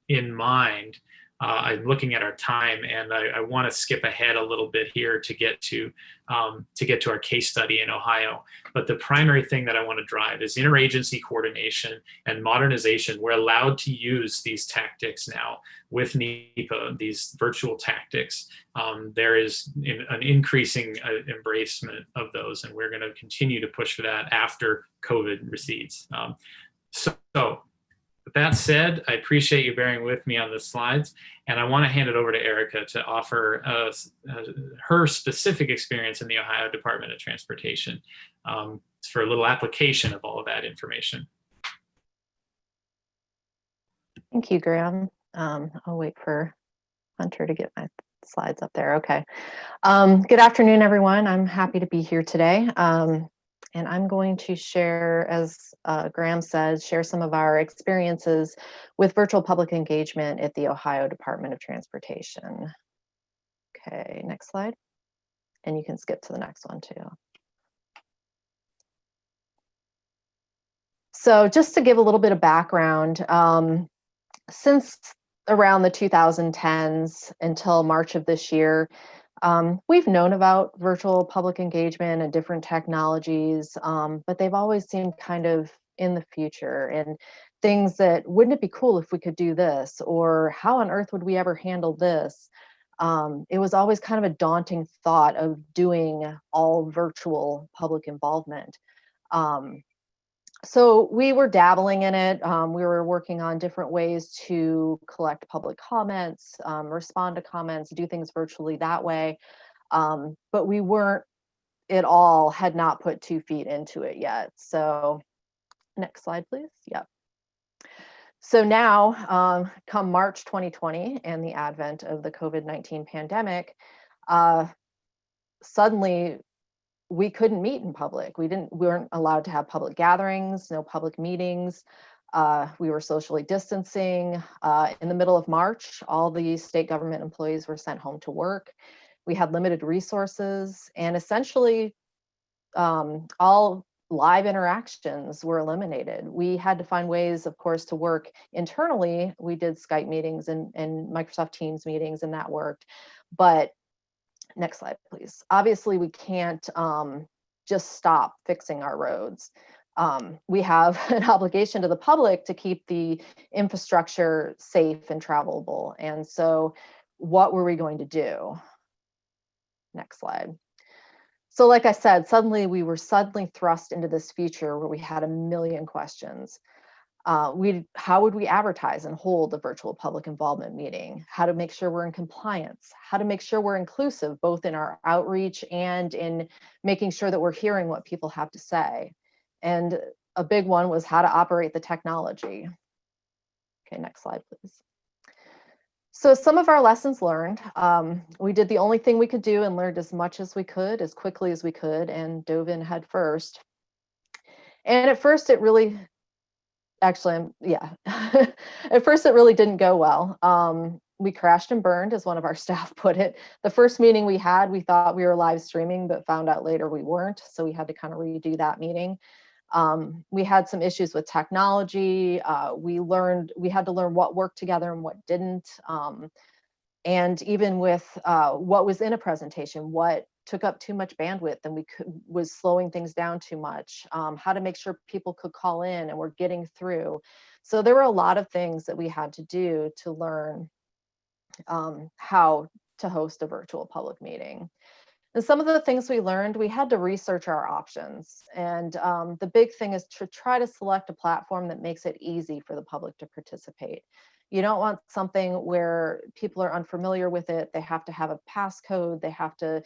in mind, I'm looking at our time, and I want to skip ahead a little bit here to get to our case study in Ohio. But the primary thing that I want to drive is interagency coordination and modernization. We're allowed to use these tactics now with NEPA, these virtual tactics. There is an increasing embracement of those, and we're going to continue to push for that after COVID recedes. So with that said, I appreciate you bearing with me on the slides, and I want to hand it over to Erica to offer her specific experience in the Ohio Department of Transportation for a little application of all of that information. Thank you, Graham. I'll wait for Hunter to get my slides up there. Okay. Good afternoon, everyone. I'm happy to be here today. And I'm going to share, as Graham said, share some of our experiences with virtual public engagement at the Ohio Department of Transportation. Okay, next slide. And you can skip to the next one too. So just to give a little bit of background, since around the 2010s until March of this year, we've known about virtual public engagement and different technologies, but they've always seemed kind of in the future, and things that, wouldn't it be cool if we could do this, or how on earth would we ever handle this? It was always kind of a daunting thought of doing all virtual public involvement. So we were dabbling in it. We were working on different ways to collect public comments, respond to comments, do things virtually that way. But we weren't at all, had not put 2 feet into it yet. So next slide, please. Yep. So now, come March 2020 and the advent of the COVID-19 pandemic, suddenly we couldn't meet in public. We weren't allowed to have public gatherings, no public meetings. We were socially distancing. In the middle of March, all the state government employees were sent home to work. We had limited resources, and essentially all live interactions were eliminated. We had to find ways, of course, to work internally. We did Skype meetings and Microsoft Teams meetings, and that worked. But next slide, please. Obviously, we can't just stop fixing our roads. We have an obligation to the public to keep the infrastructure safe and travelable. And so what were we going to do? Next slide. So like I said, we were suddenly thrust into this future where we had a million questions. How would we advertise and hold a virtual public involvement meeting? How to make sure we're in compliance? How to make sure we're inclusive, both in our outreach and in making sure that we're hearing what people have to say? And a big one was how to operate the technology. Okay, next slide, please. So some of our lessons learned, we did the only thing we could do and learned as much as we could, as quickly as we could, and dove in head first. And at first it really, actually, yeah, at first it really didn't go well. We crashed and burned, as one of our staff put it. The first meeting we had, we thought we were live streaming, but found out later we weren't. So we had to kind of redo that meeting. We had some issues with technology. We had to learn what worked together and what didn't. And even with what was in a presentation, what took up too much bandwidth and was slowing things down too much, how to make sure people could call in and we're getting through. So there were a lot of things that we had to do to learn how to host a virtual public meeting. And some of the things we learned, we had to research our options. And the big thing is to try to select a platform that makes it easy for the public to participate. You don't want something where people are unfamiliar with it. They have to have a passcode. They have to,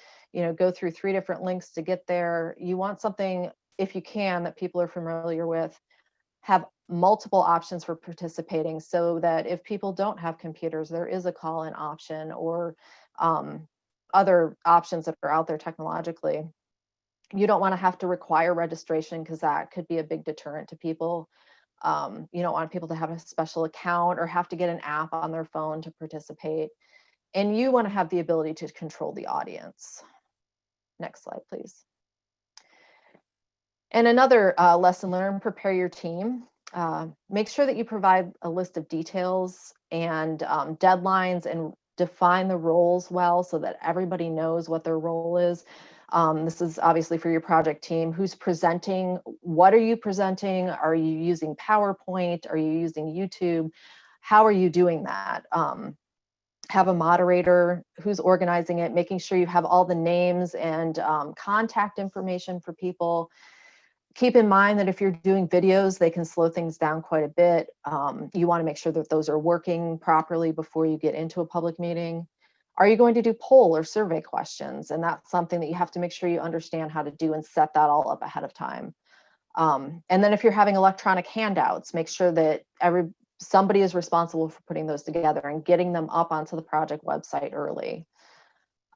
go through 3 different links to get there. You want something, if you can, that people are familiar with, have multiple options for participating, so that if people don't have computers, there is a call-in option or other options that are out there technologically. You don't want to have to require registration, because that could be a big deterrent to people. You don't want people to have a special account or have to get an app on their phone to participate. And you want to have the ability to control the audience. Next slide, please. And another lesson learned, prepare your team. Make sure that you provide a list of details and deadlines and define the roles well so that everybody knows what their role is. This is obviously for your project team. Who's presenting? What are you presenting? Are you using PowerPoint? Are you using YouTube? How are you doing that? Have a moderator who's organizing it, making sure you have all the names and contact information for people. Keep in mind that if you're doing videos, they can slow things down quite a bit. You want to make sure that those are working properly before you get into a public meeting. Are you going to do poll or survey questions? And that's something that you have to make sure you understand how to do and set that all up ahead of time. And then if you're having electronic handouts, make sure that somebody is responsible for putting those together and getting them up onto the project website early.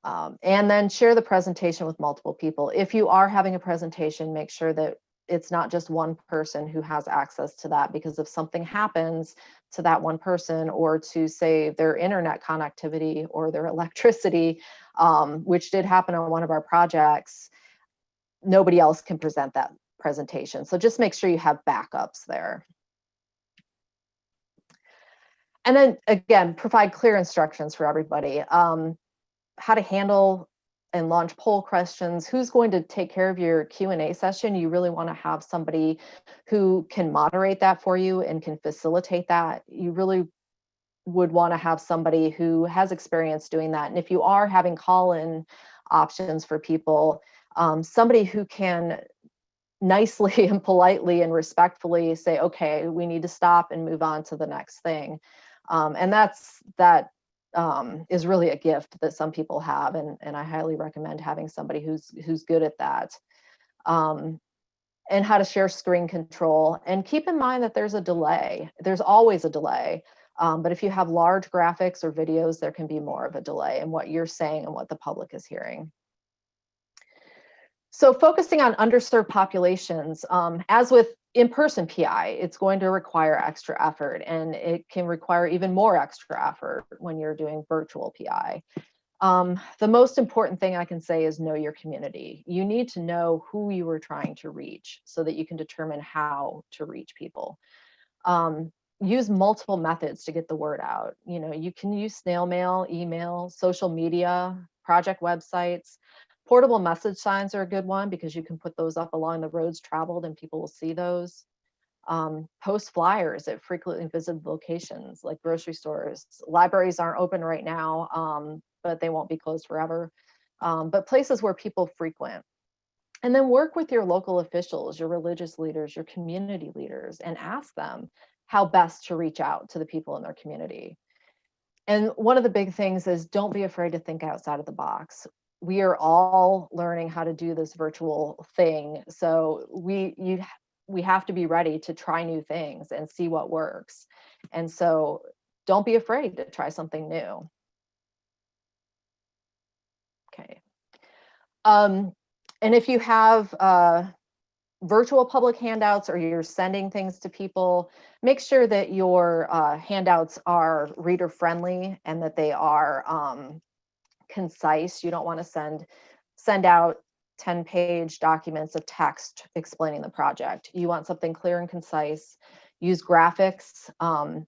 And then share the presentation with multiple people. If you are having a presentation, make sure that it's not just one person who has access to that, because if something happens to that one person, or to say their internet connectivity or their electricity, which did happen on one of our projects, nobody else can present that presentation. So just make sure you have backups there. And then again, provide clear instructions for everybody. How to handle and launch poll questions, who's going to take care of your Q&A session. You really want to have somebody who can moderate that for you and can facilitate that. You really would want to have somebody who has experience doing that. And if you are having call-in options for people, somebody who can nicely and politely and respectfully say, okay, we need to stop and move on to the next thing. And that is really a gift that some people have, and I highly recommend having somebody who's good at that. And how to share screen control, and keep in mind that there's a delay. There's always a delay, but if you have large graphics or videos, there can be more of a delay in what you're saying and what the public is hearing. So focusing on underserved populations, as with in-person PI, it's going to require extra effort, and it can require even more extra effort when you're doing virtual PI. The most important thing I can say is know your community. You need to know who you are trying to reach so that you can determine how to reach people. Use multiple methods to get the word out. You know, you can use snail mail, email, social media, project websites. Portable message signs are a good one because you can put those up along the roads traveled and people will see those. Post flyers at frequently visited locations like grocery stores. Libraries aren't open right now, but they won't be closed forever. But places where people frequent. And then work with your local officials, your religious leaders, your community leaders, and ask them how best to reach out to the people in their community. And one of the big things is don't be afraid to think outside of the box. We are all learning how to do this virtual thing. So we have to be ready to try new things and see what works. And so don't be afraid to try something new. Okay. And if you have virtual public handouts or you're sending things to people, make sure that your handouts are reader friendly and that they are concise. You don't want to send out 10-page documents of text explaining the project. You want something clear and concise. Use graphics,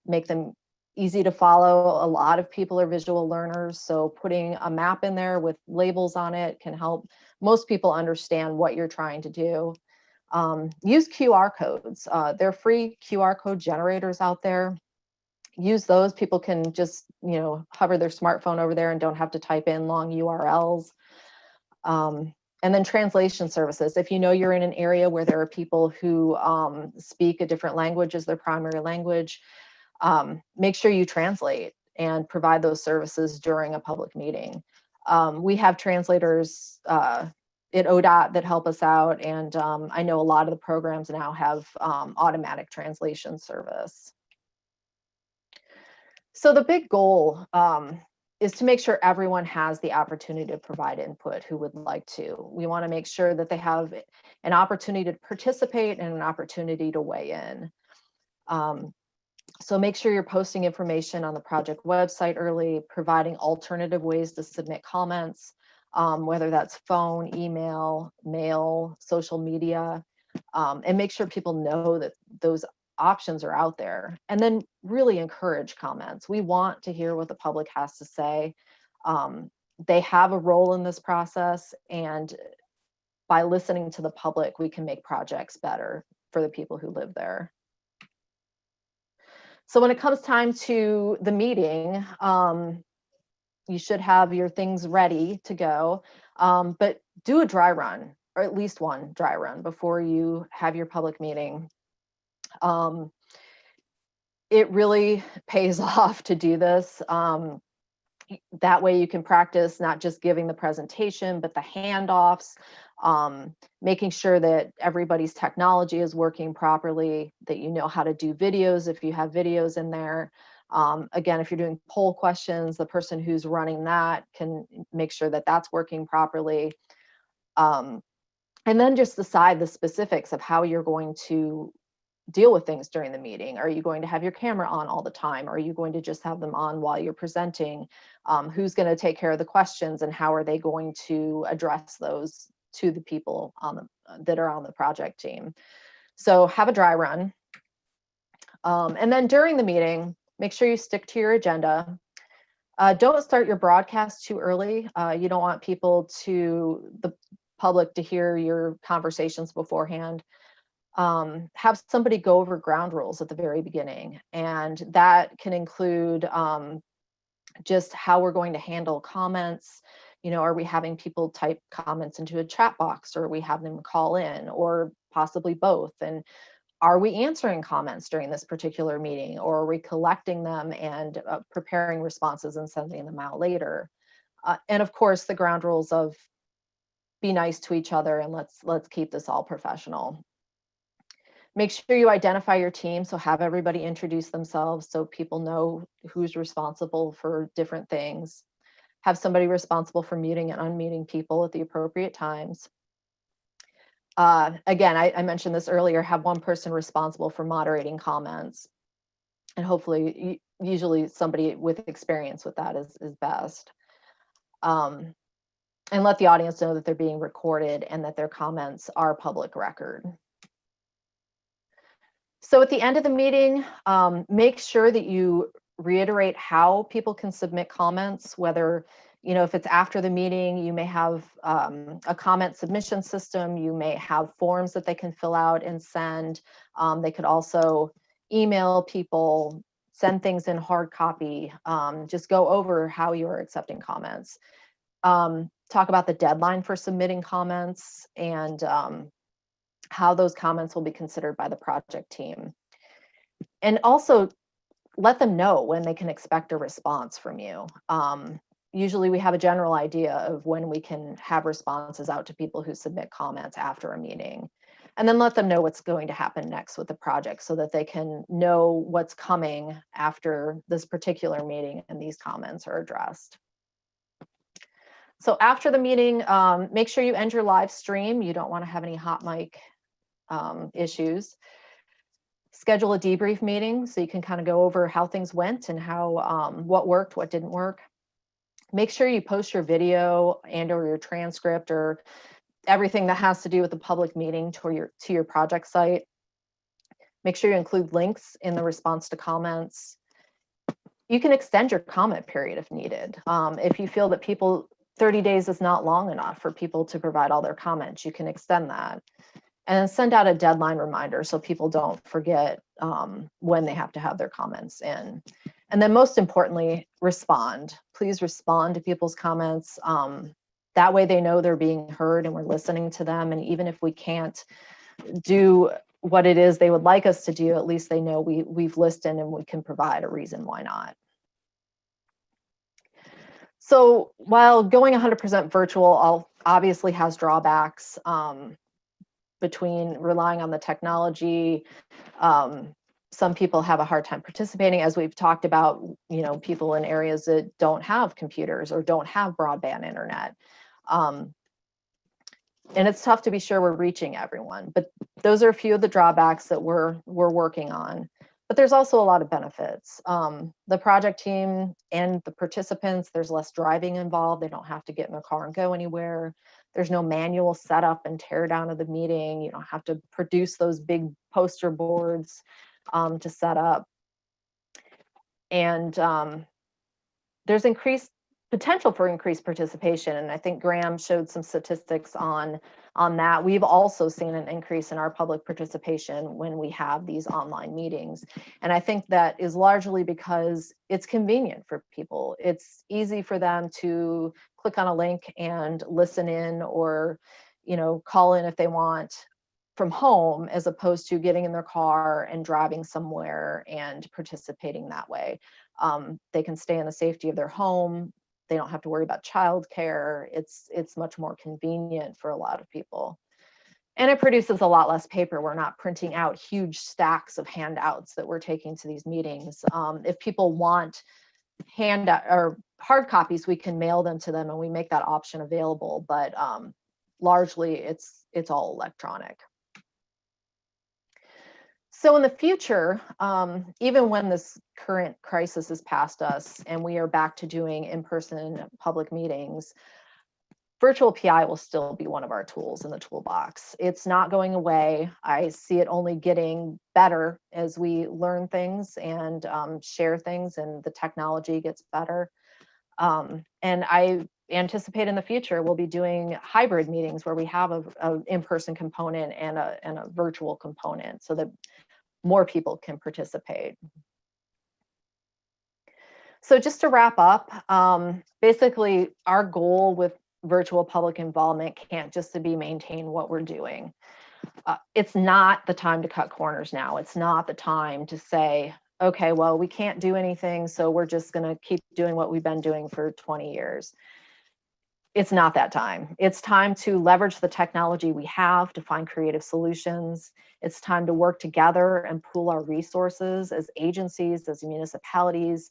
make them easy to follow. A lot of people are visual learners, so putting a map in there with labels on it can help most people understand what you're trying to do. Use QR codes. There are free QR code generators out there. Use those. People can just, hover their smartphone over there and don't have to type in long URLs. And then translation services. If you know you're in an area where there are people who speak a different language as their primary language, make sure you translate and provide those services during a public meeting. We have translators at ODOT that help us out, and I know a lot of the programs now have automatic translation service. So the big goal is to make sure everyone has the opportunity to provide input who would like to. We want to make sure that they have an opportunity to participate and an opportunity to weigh in. So make sure you're posting information on the project website early, providing alternative ways to submit comments, whether that's phone, email, mail, social media, and make sure people know that those options are out there. And then really encourage comments. We want to hear what the public has to say. They have a role in this process, and by listening to the public, we can make projects better for the people who live there. So when it comes time to the meeting, you should have your things ready to go, but do a dry run, or at least one dry run before you have your public meeting. It really pays off to do this. That way you can practice not just giving the presentation, but the handoffs, making sure that everybody's technology is working properly, that you know how to do videos if you have videos in there. Again, if you're doing poll questions, the person who's running that can make sure that that's working properly. And then just decide the specifics of how you're going to deal with things during the meeting. Are you going to have your camera on all the time? Are you going to just have them on while you're presenting? Who's going to take care of the questions, and how are they going to address those to the people that are on the project team? So have a dry run. And then during the meeting, make sure you stick to your agenda. Don't start your broadcast too early. You don't want the public to hear your conversations beforehand. Have somebody go over ground rules at the very beginning, and that can include just how we're going to handle comments. You know, are we having people type comments into a chat box, or are we having them call in, or possibly both? And are we answering comments during this particular meeting, or are we collecting them and preparing responses and sending them out later? And of course, the ground rules of be nice to each other, and let's keep this all professional. Make sure you identify your team, so have everybody introduce themselves so people know who's responsible for different things. Have somebody responsible for muting and unmuting people at the appropriate times. Again, I mentioned this earlier, have one person responsible for moderating comments. And hopefully, usually somebody with experience with that is best. And let the audience know that they're being recorded and that their comments are public record. So at the end of the meeting, make sure that you reiterate how people can submit comments, whether, you know, if it's after the meeting, you may have a comment submission system, you may have forms that they can fill out and send. They could also email people, send things in hard copy, just go over how you are accepting comments. Talk about the deadline for submitting comments, and how those comments will be considered by the project team. And also let them know when they can expect a response from you. Usually we have a general idea of when we can have responses out to people who submit comments after a meeting. And then let them know what's going to happen next with the project, so that they can know what's coming after this particular meeting and these comments are addressed. So after the meeting, make sure you end your live stream. You don't want to have any hot mic issues. Schedule a debrief meeting so you can kind of go over how things went and how what worked, what didn't work. Make sure you post your video and or your transcript or everything that has to do with the public meeting to your project site. Make sure you include links in the response to comments. You can extend your comment period if needed. If you feel that 30 days is not long enough for people to provide all their comments, you can extend that. And send out a deadline reminder so people don't forget when they have to have their comments in. And then most importantly, respond. Please respond to people's comments. That way they know they're being heard and we're listening to them. And even if we can't do what it is they would like us to do, at least they know we've listened and we can provide a reason why not. So while going 100% virtual obviously has drawbacks, between relying on the technology. Some people have a hard time participating, as we've talked about, you know, people in areas that don't have computers or don't have broadband internet. And it's tough to be sure we're reaching everyone, but those are a few of the drawbacks that we're working on. But there's also a lot of benefits. The project team and the participants, there's less driving involved. They don't have to get in their car and go anywhere. There's no manual setup and tear down of the meeting. You don't have to produce those big poster boards to set up. And there's increased potential for increased participation. And I think Graham showed some statistics on that. We've also seen an increase in our public participation when we have these online meetings. And I think that is largely because it's convenient for people. It's easy for them to click on a link and listen in, or, you know, call in if they want from home, as opposed to getting in their car and driving somewhere and participating that way. They can stay in the safety of their home. They don't have to worry about childcare. It's much more convenient for a lot of people. And it produces a lot less paper. We're not printing out huge stacks of handouts that we're taking to these meetings. If people want handout or hard copies, we can mail them to them, and we make that option available. But largely, it's all electronic. So in the future, even when this current crisis is past us and we are back to doing in-person public meetings, virtual PI will still be one of our tools in the toolbox. It's not going away. I see it only getting better as we learn things and share things, and the technology gets better. And I anticipate in the future we'll be doing hybrid meetings where we have an in-person component and a virtual component, so that more people can participate. So just to wrap up, basically our goal with virtual public involvement can't just to be maintain what we're doing. It's not the time to cut corners now. It's not the time to say, okay, well, we can't do anything, so we're just going to keep doing what we've been doing for 20 years. It's not that time. It's time to leverage the technology we have to find creative solutions. It's time to work together and pool our resources as agencies, as municipalities,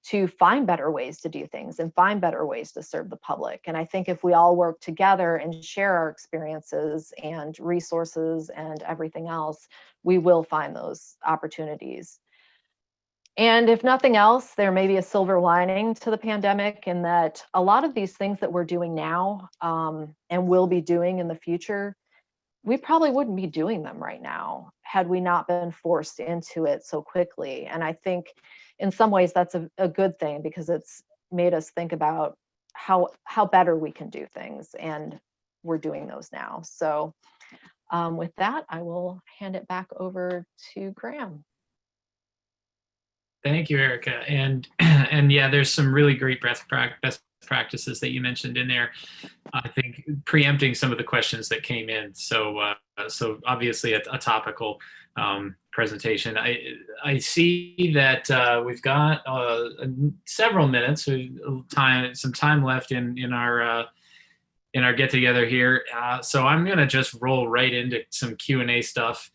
to find better ways to do things and find better ways to serve the public. And I think if we all work together and share our experiences and resources and everything else, we will find those opportunities. And if nothing else, there may be a silver lining to the pandemic, in that a lot of these things that we're doing now and will be doing in the future, we probably wouldn't be doing them right now had we not been forced into it so quickly. And I think in some ways that's a good thing, because it's made us think about how better we can do things, and we're doing those now. So with that, I will hand it back over to Graham. Thank you, Erica. And yeah, there's some really great best practices that you mentioned in there. I think preempting some of the questions that came in. So obviously a topical presentation. I see that we've got several minutes, some time left in our get together here. So I'm going to just roll right into some Q&A stuff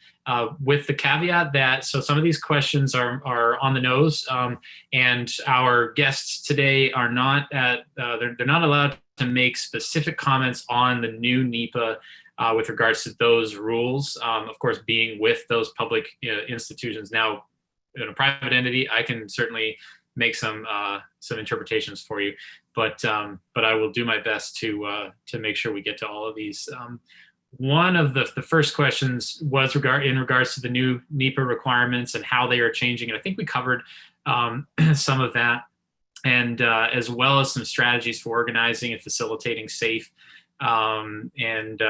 with the caveat that, so some of these questions are on the nose, and our guests today are not they're not allowed to make specific comments on the new NEPA with regards to those rules. Of course, being with those public institutions. Now, in a private entity, I can certainly make some interpretations for you, but I will do my best to make sure we get to all of these. One of the first questions was in regards to the new NEPA requirements and how they are changing, and I think we covered some of that, and as well as some strategies for organizing and facilitating safe and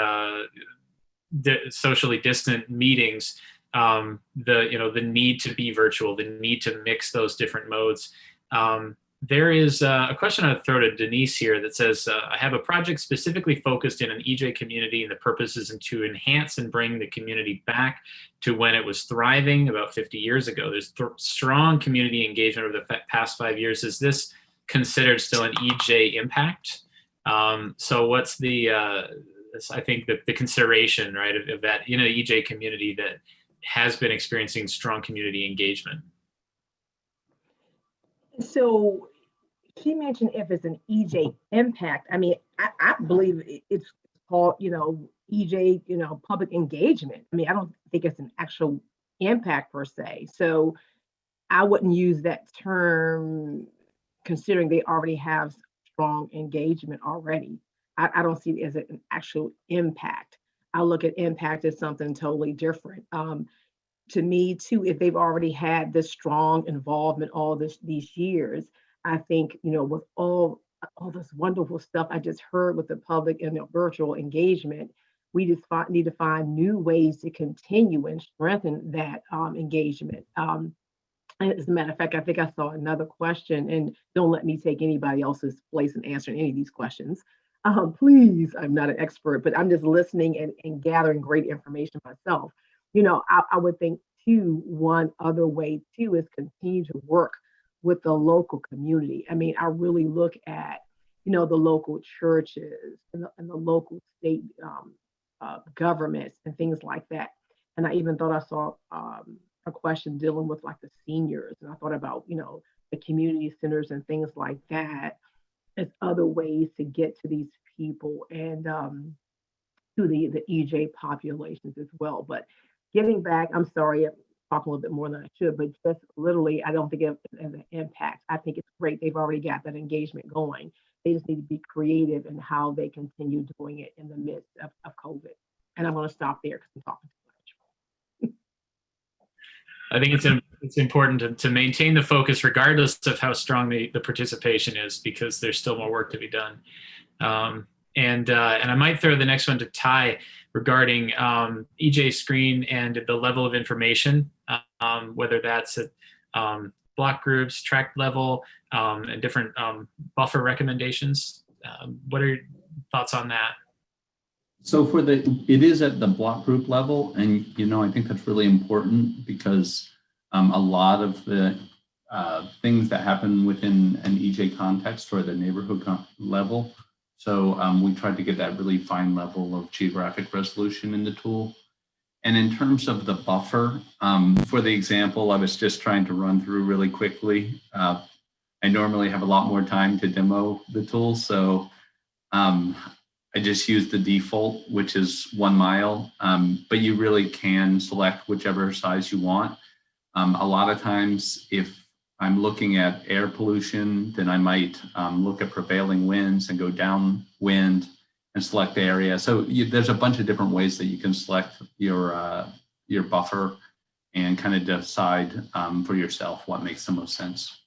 socially distant meetings. The need to be virtual, the need to mix those different modes. There is a question I'd throw to Denise here that says, I have a project specifically focused in an EJ community, and the purpose is to enhance and bring the community back to when it was thriving about 50 years ago. There's strong community engagement over the past 5 years. Is this considered still an EJ impact? So what's I think the consideration, right, of that in an EJ community that has been experiencing strong community engagement? So she mentioned if it's an EJ impact. I mean, I believe it's called, EJ, public engagement. I mean, I don't think it's an actual impact per se. So I wouldn't use that term considering they already have strong engagement already. I don't see it as an actual impact. I look at impact as something totally different. To me, too, if they've already had this strong involvement all these years, I think, with all this wonderful stuff I just heard with the public and the virtual engagement, we just need to find new ways to continue and strengthen that engagement. And as a matter of fact, I think I saw another question, and don't let me take anybody else's place in answering any of these questions. Please, I'm not an expert, but I'm just listening and gathering great information myself. I would think too, one other way too is continue to work with the local community. I mean, I really look at, the local churches and the local state governments and things like that. And I even thought I saw a question dealing with like the seniors. And I thought about, the community centers and things like that as other ways to get to these people and to the EJ populations as well. But getting back, I'm sorry, I'm talking a little bit more than I should, but just literally, I don't think it has an impact. I think it's great. They've already got that engagement going. They just need to be creative in how they continue doing it in the midst of COVID. And I'm going to stop there because I'm talking too much. I think it's important to maintain the focus regardless of how strong the participation is, because there's still more work to be done. And I might throw the next one to Ty regarding EJSCREEN and the level of information, whether that's at block groups, tract level, and different buffer recommendations. What are your thoughts on that? So it is at the block group level, and I think that's really important because a lot of the things that happen within an EJ context or the neighborhood level. So we tried to get that really fine level of geographic resolution in the tool. And in terms of the buffer, for the example I was just trying to run through really quickly, I normally have a lot more time to demo the tool. So I just use the default, which is 1 mile, but you really can select whichever size you want. A lot of times, if I'm looking at air pollution, then I might look at prevailing winds and go downwind and select the area. So there's a bunch of different ways that you can select your buffer and kind of decide for yourself what makes the most sense.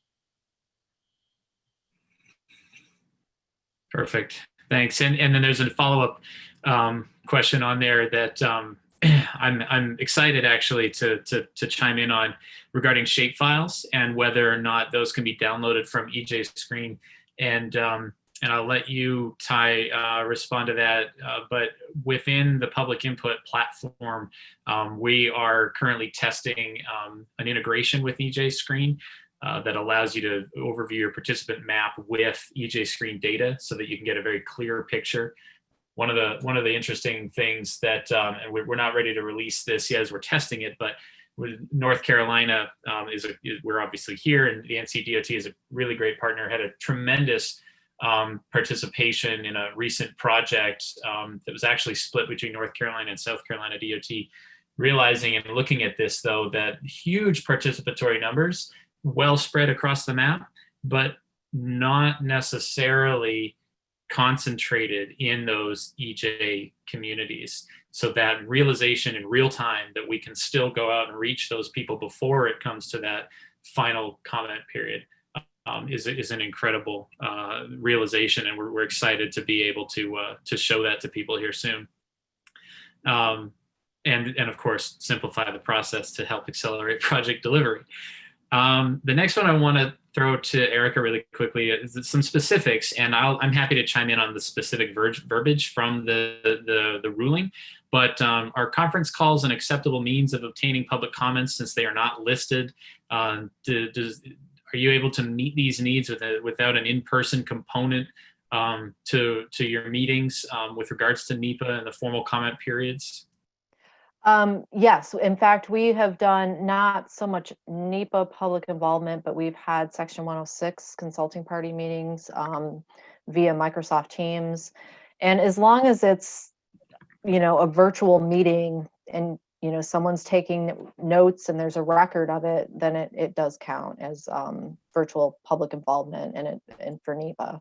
Perfect. Thanks. And then there's a follow-up question on there that I'm excited actually to chime in on regarding shapefiles and whether or not those can be downloaded from EJSCREEN. And I'll let you, Ty, respond to that. But within the public input platform, we are currently testing an integration with EJSCREEN that allows you to overview your participant map with EJSCREEN data so that you can get a very clear picture. One of the interesting things that, and we're not ready to release this yet as we're testing it, but North Carolina we're obviously here, and the NCDOT is a really great partner, had a tremendous participation in a recent project that was actually split between North Carolina and South Carolina DOT, realizing and looking at this though, that huge participatory numbers well spread across the map, but not necessarily concentrated in those EJ communities. So that realization in real time that we can still go out and reach those people before it comes to that final comment period is an incredible realization, and we're excited to be able to show that to people here soon. And of course, simplify the process to help accelerate project delivery. The next one I want to throw to Erica really quickly is some specifics, and I'm happy to chime in on the specific verbiage from the ruling. But are conference calls an acceptable means of obtaining public comments since they are not listed? Are you able to meet these needs without an in-person component to your meetings with regards to NEPA and the formal comment periods? Yes, in fact, we have done not so much NEPA public involvement, but we've had Section 106 consulting party meetings via Microsoft Teams. And as long as it's, a virtual meeting and someone's taking notes and there's a record of it, then it does count as virtual public involvement and for NEPA.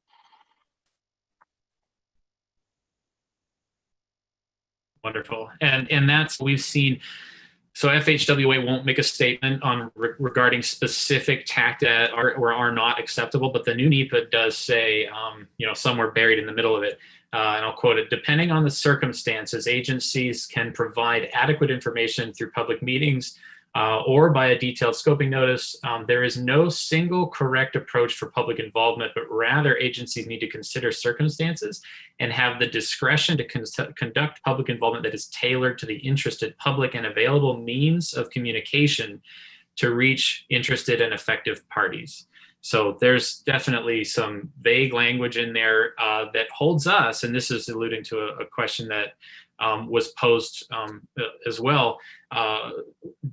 Wonderful. And that's, we've seen, so FHWA won't make a statement on regarding specific TAC that are or are not acceptable, but the new NEPA does say, somewhere buried in the middle of it, and I'll quote it: depending on the circumstances, agencies can provide adequate information through public meetings or by a detailed scoping notice. There is no single correct approach for public involvement, but rather agencies need to consider circumstances and have the discretion to conduct public involvement that is tailored to the interested public and available means of communication to reach interested and effective parties. So there's definitely some vague language in there that holds us, and this is alluding to a question that was posed as well,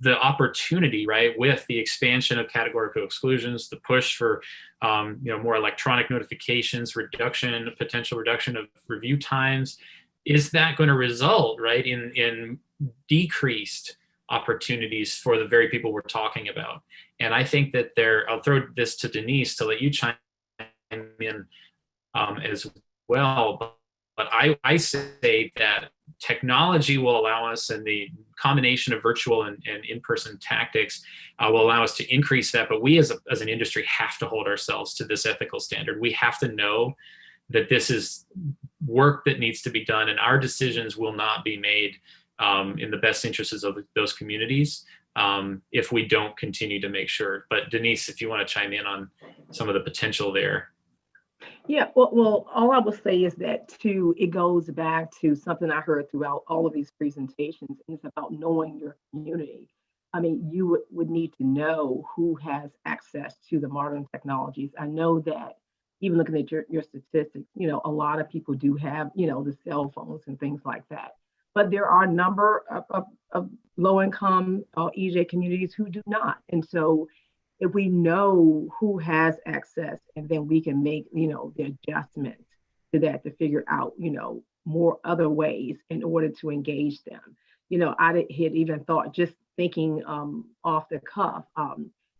the opportunity, right, with the expansion of categorical exclusions, the push for more electronic notifications, potential reduction of review times. Is that going to result, right, in decreased opportunities for the very people we're talking about? And I think that I'll throw this to Denise to let you chime in as well. But I say that technology will allow us, and the combination of virtual and in-person tactics will allow us to increase that. But we as an industry have to hold ourselves to this ethical standard. We have to know that this is work that needs to be done, and our decisions will not be made in the best interests of those communities if we don't continue to make sure. But Denise, if you want to chime in on some of the potential there. Yeah, well, all I will say is that too, it goes back to something I heard throughout all of these presentations, and it's about knowing your community. I mean, you would need to know who has access to the modern technologies. I know that even looking at your statistics, a lot of people do have, the cell phones and things like that. But there are a number of low-income EJ communities who do not. And so if we know who has access, and then we can make, the adjustment to that to figure out, more other ways in order to engage them. I had even thought, just thinking off the cuff,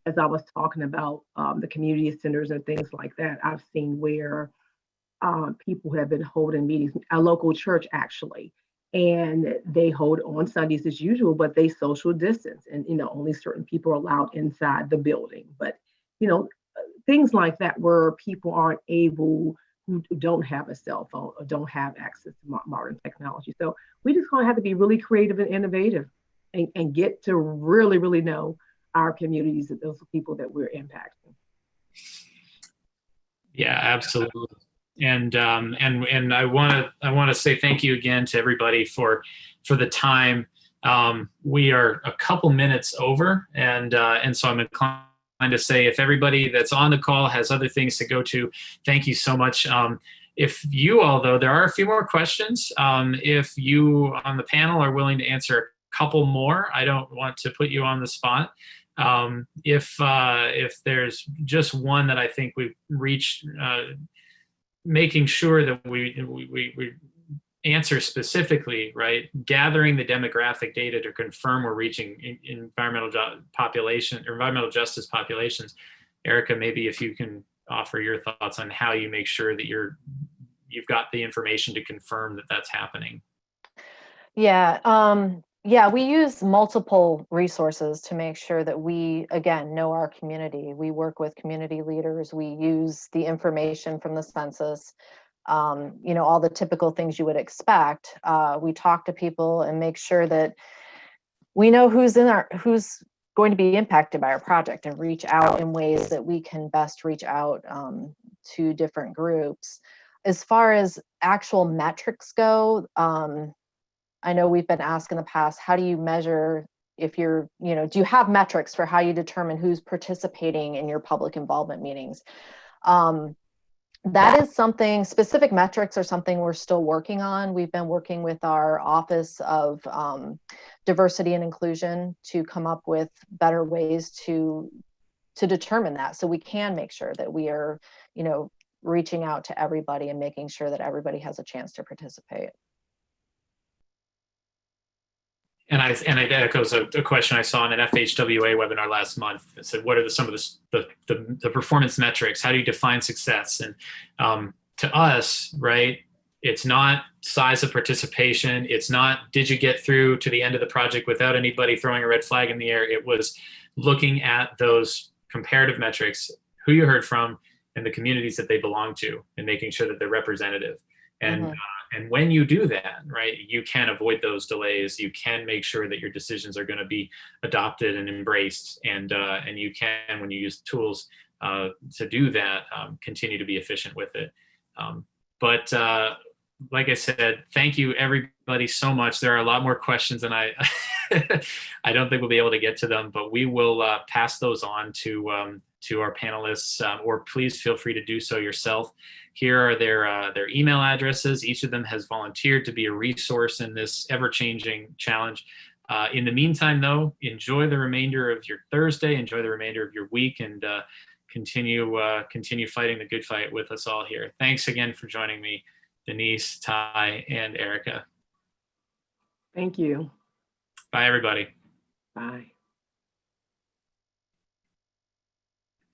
as I was talking about the community centers and things like that, I've seen where people have been holding meetings, a local church actually, and they hold on Sundays as usual, but they social distance, and only certain people are allowed inside the building. But things like that, where people aren't able, who don't have a cell phone or don't have access to modern technology. So we just gonna have to be really creative and innovative, and get to really, really know our communities and those people that we're impacting. Yeah, absolutely. And I want to say thank you again to everybody for the time. We are a couple minutes over, and so I'm inclined to say, if everybody that's on the call has other things to go to, thank you so much. If you all, though, there are a few more questions. If you on the panel are willing to answer a couple more, I don't want to put you on the spot. If there's just one that I think we've reached, making sure that we answer specifically, right? Gathering the demographic data to confirm we're reaching environmental justice populations. Erica, maybe if you can offer your thoughts on how you make sure that you've got the information to confirm that that's happening. Yeah. We use multiple resources to make sure that we, again, know our community. We work with community leaders. We use the information from the census, all the typical things you would expect. We talk to people and make sure that we know who's going to be impacted by our project, and reach out in ways that we can best reach out to different groups. As far as actual metrics go, I know we've been asked in the past, how do you measure if you're, do you have metrics for how you determine who's participating in your public involvement meetings? That is something, specific metrics are something we're still working on. We've been working with our Office of Diversity and Inclusion to come up with better ways to determine that, so we can make sure that we are, reaching out to everybody and making sure that everybody has a chance to participate. And it echoes a question I saw in an FHWA webinar last month. It said, what are some of the performance metrics? How do you define success? And to us, right, it's not size of participation. It's not, did you get through to the end of the project without anybody throwing a red flag in the air? It was looking at those comparative metrics, who you heard from, and the communities that they belong to, and making sure that they're representative. And and when you do that, right, you can avoid those delays. You can make sure that your decisions are going to be adopted and embraced, and you can, when you use tools to do that, continue to be efficient with it. But like I said, thank you everybody so much. There are a lot more questions, and I I don't think we'll be able to get to them, but we will pass those on to our panelists, or please feel free to do so yourself. Here are their email addresses. Each of them has volunteered to be a resource in this ever-changing challenge. In the meantime, though, enjoy the remainder of your Thursday, enjoy the remainder of your week, and continue fighting the good fight with us all here. Thanks again for joining me, Denise, Ty, and Erica. Thank you. Bye, everybody. Bye.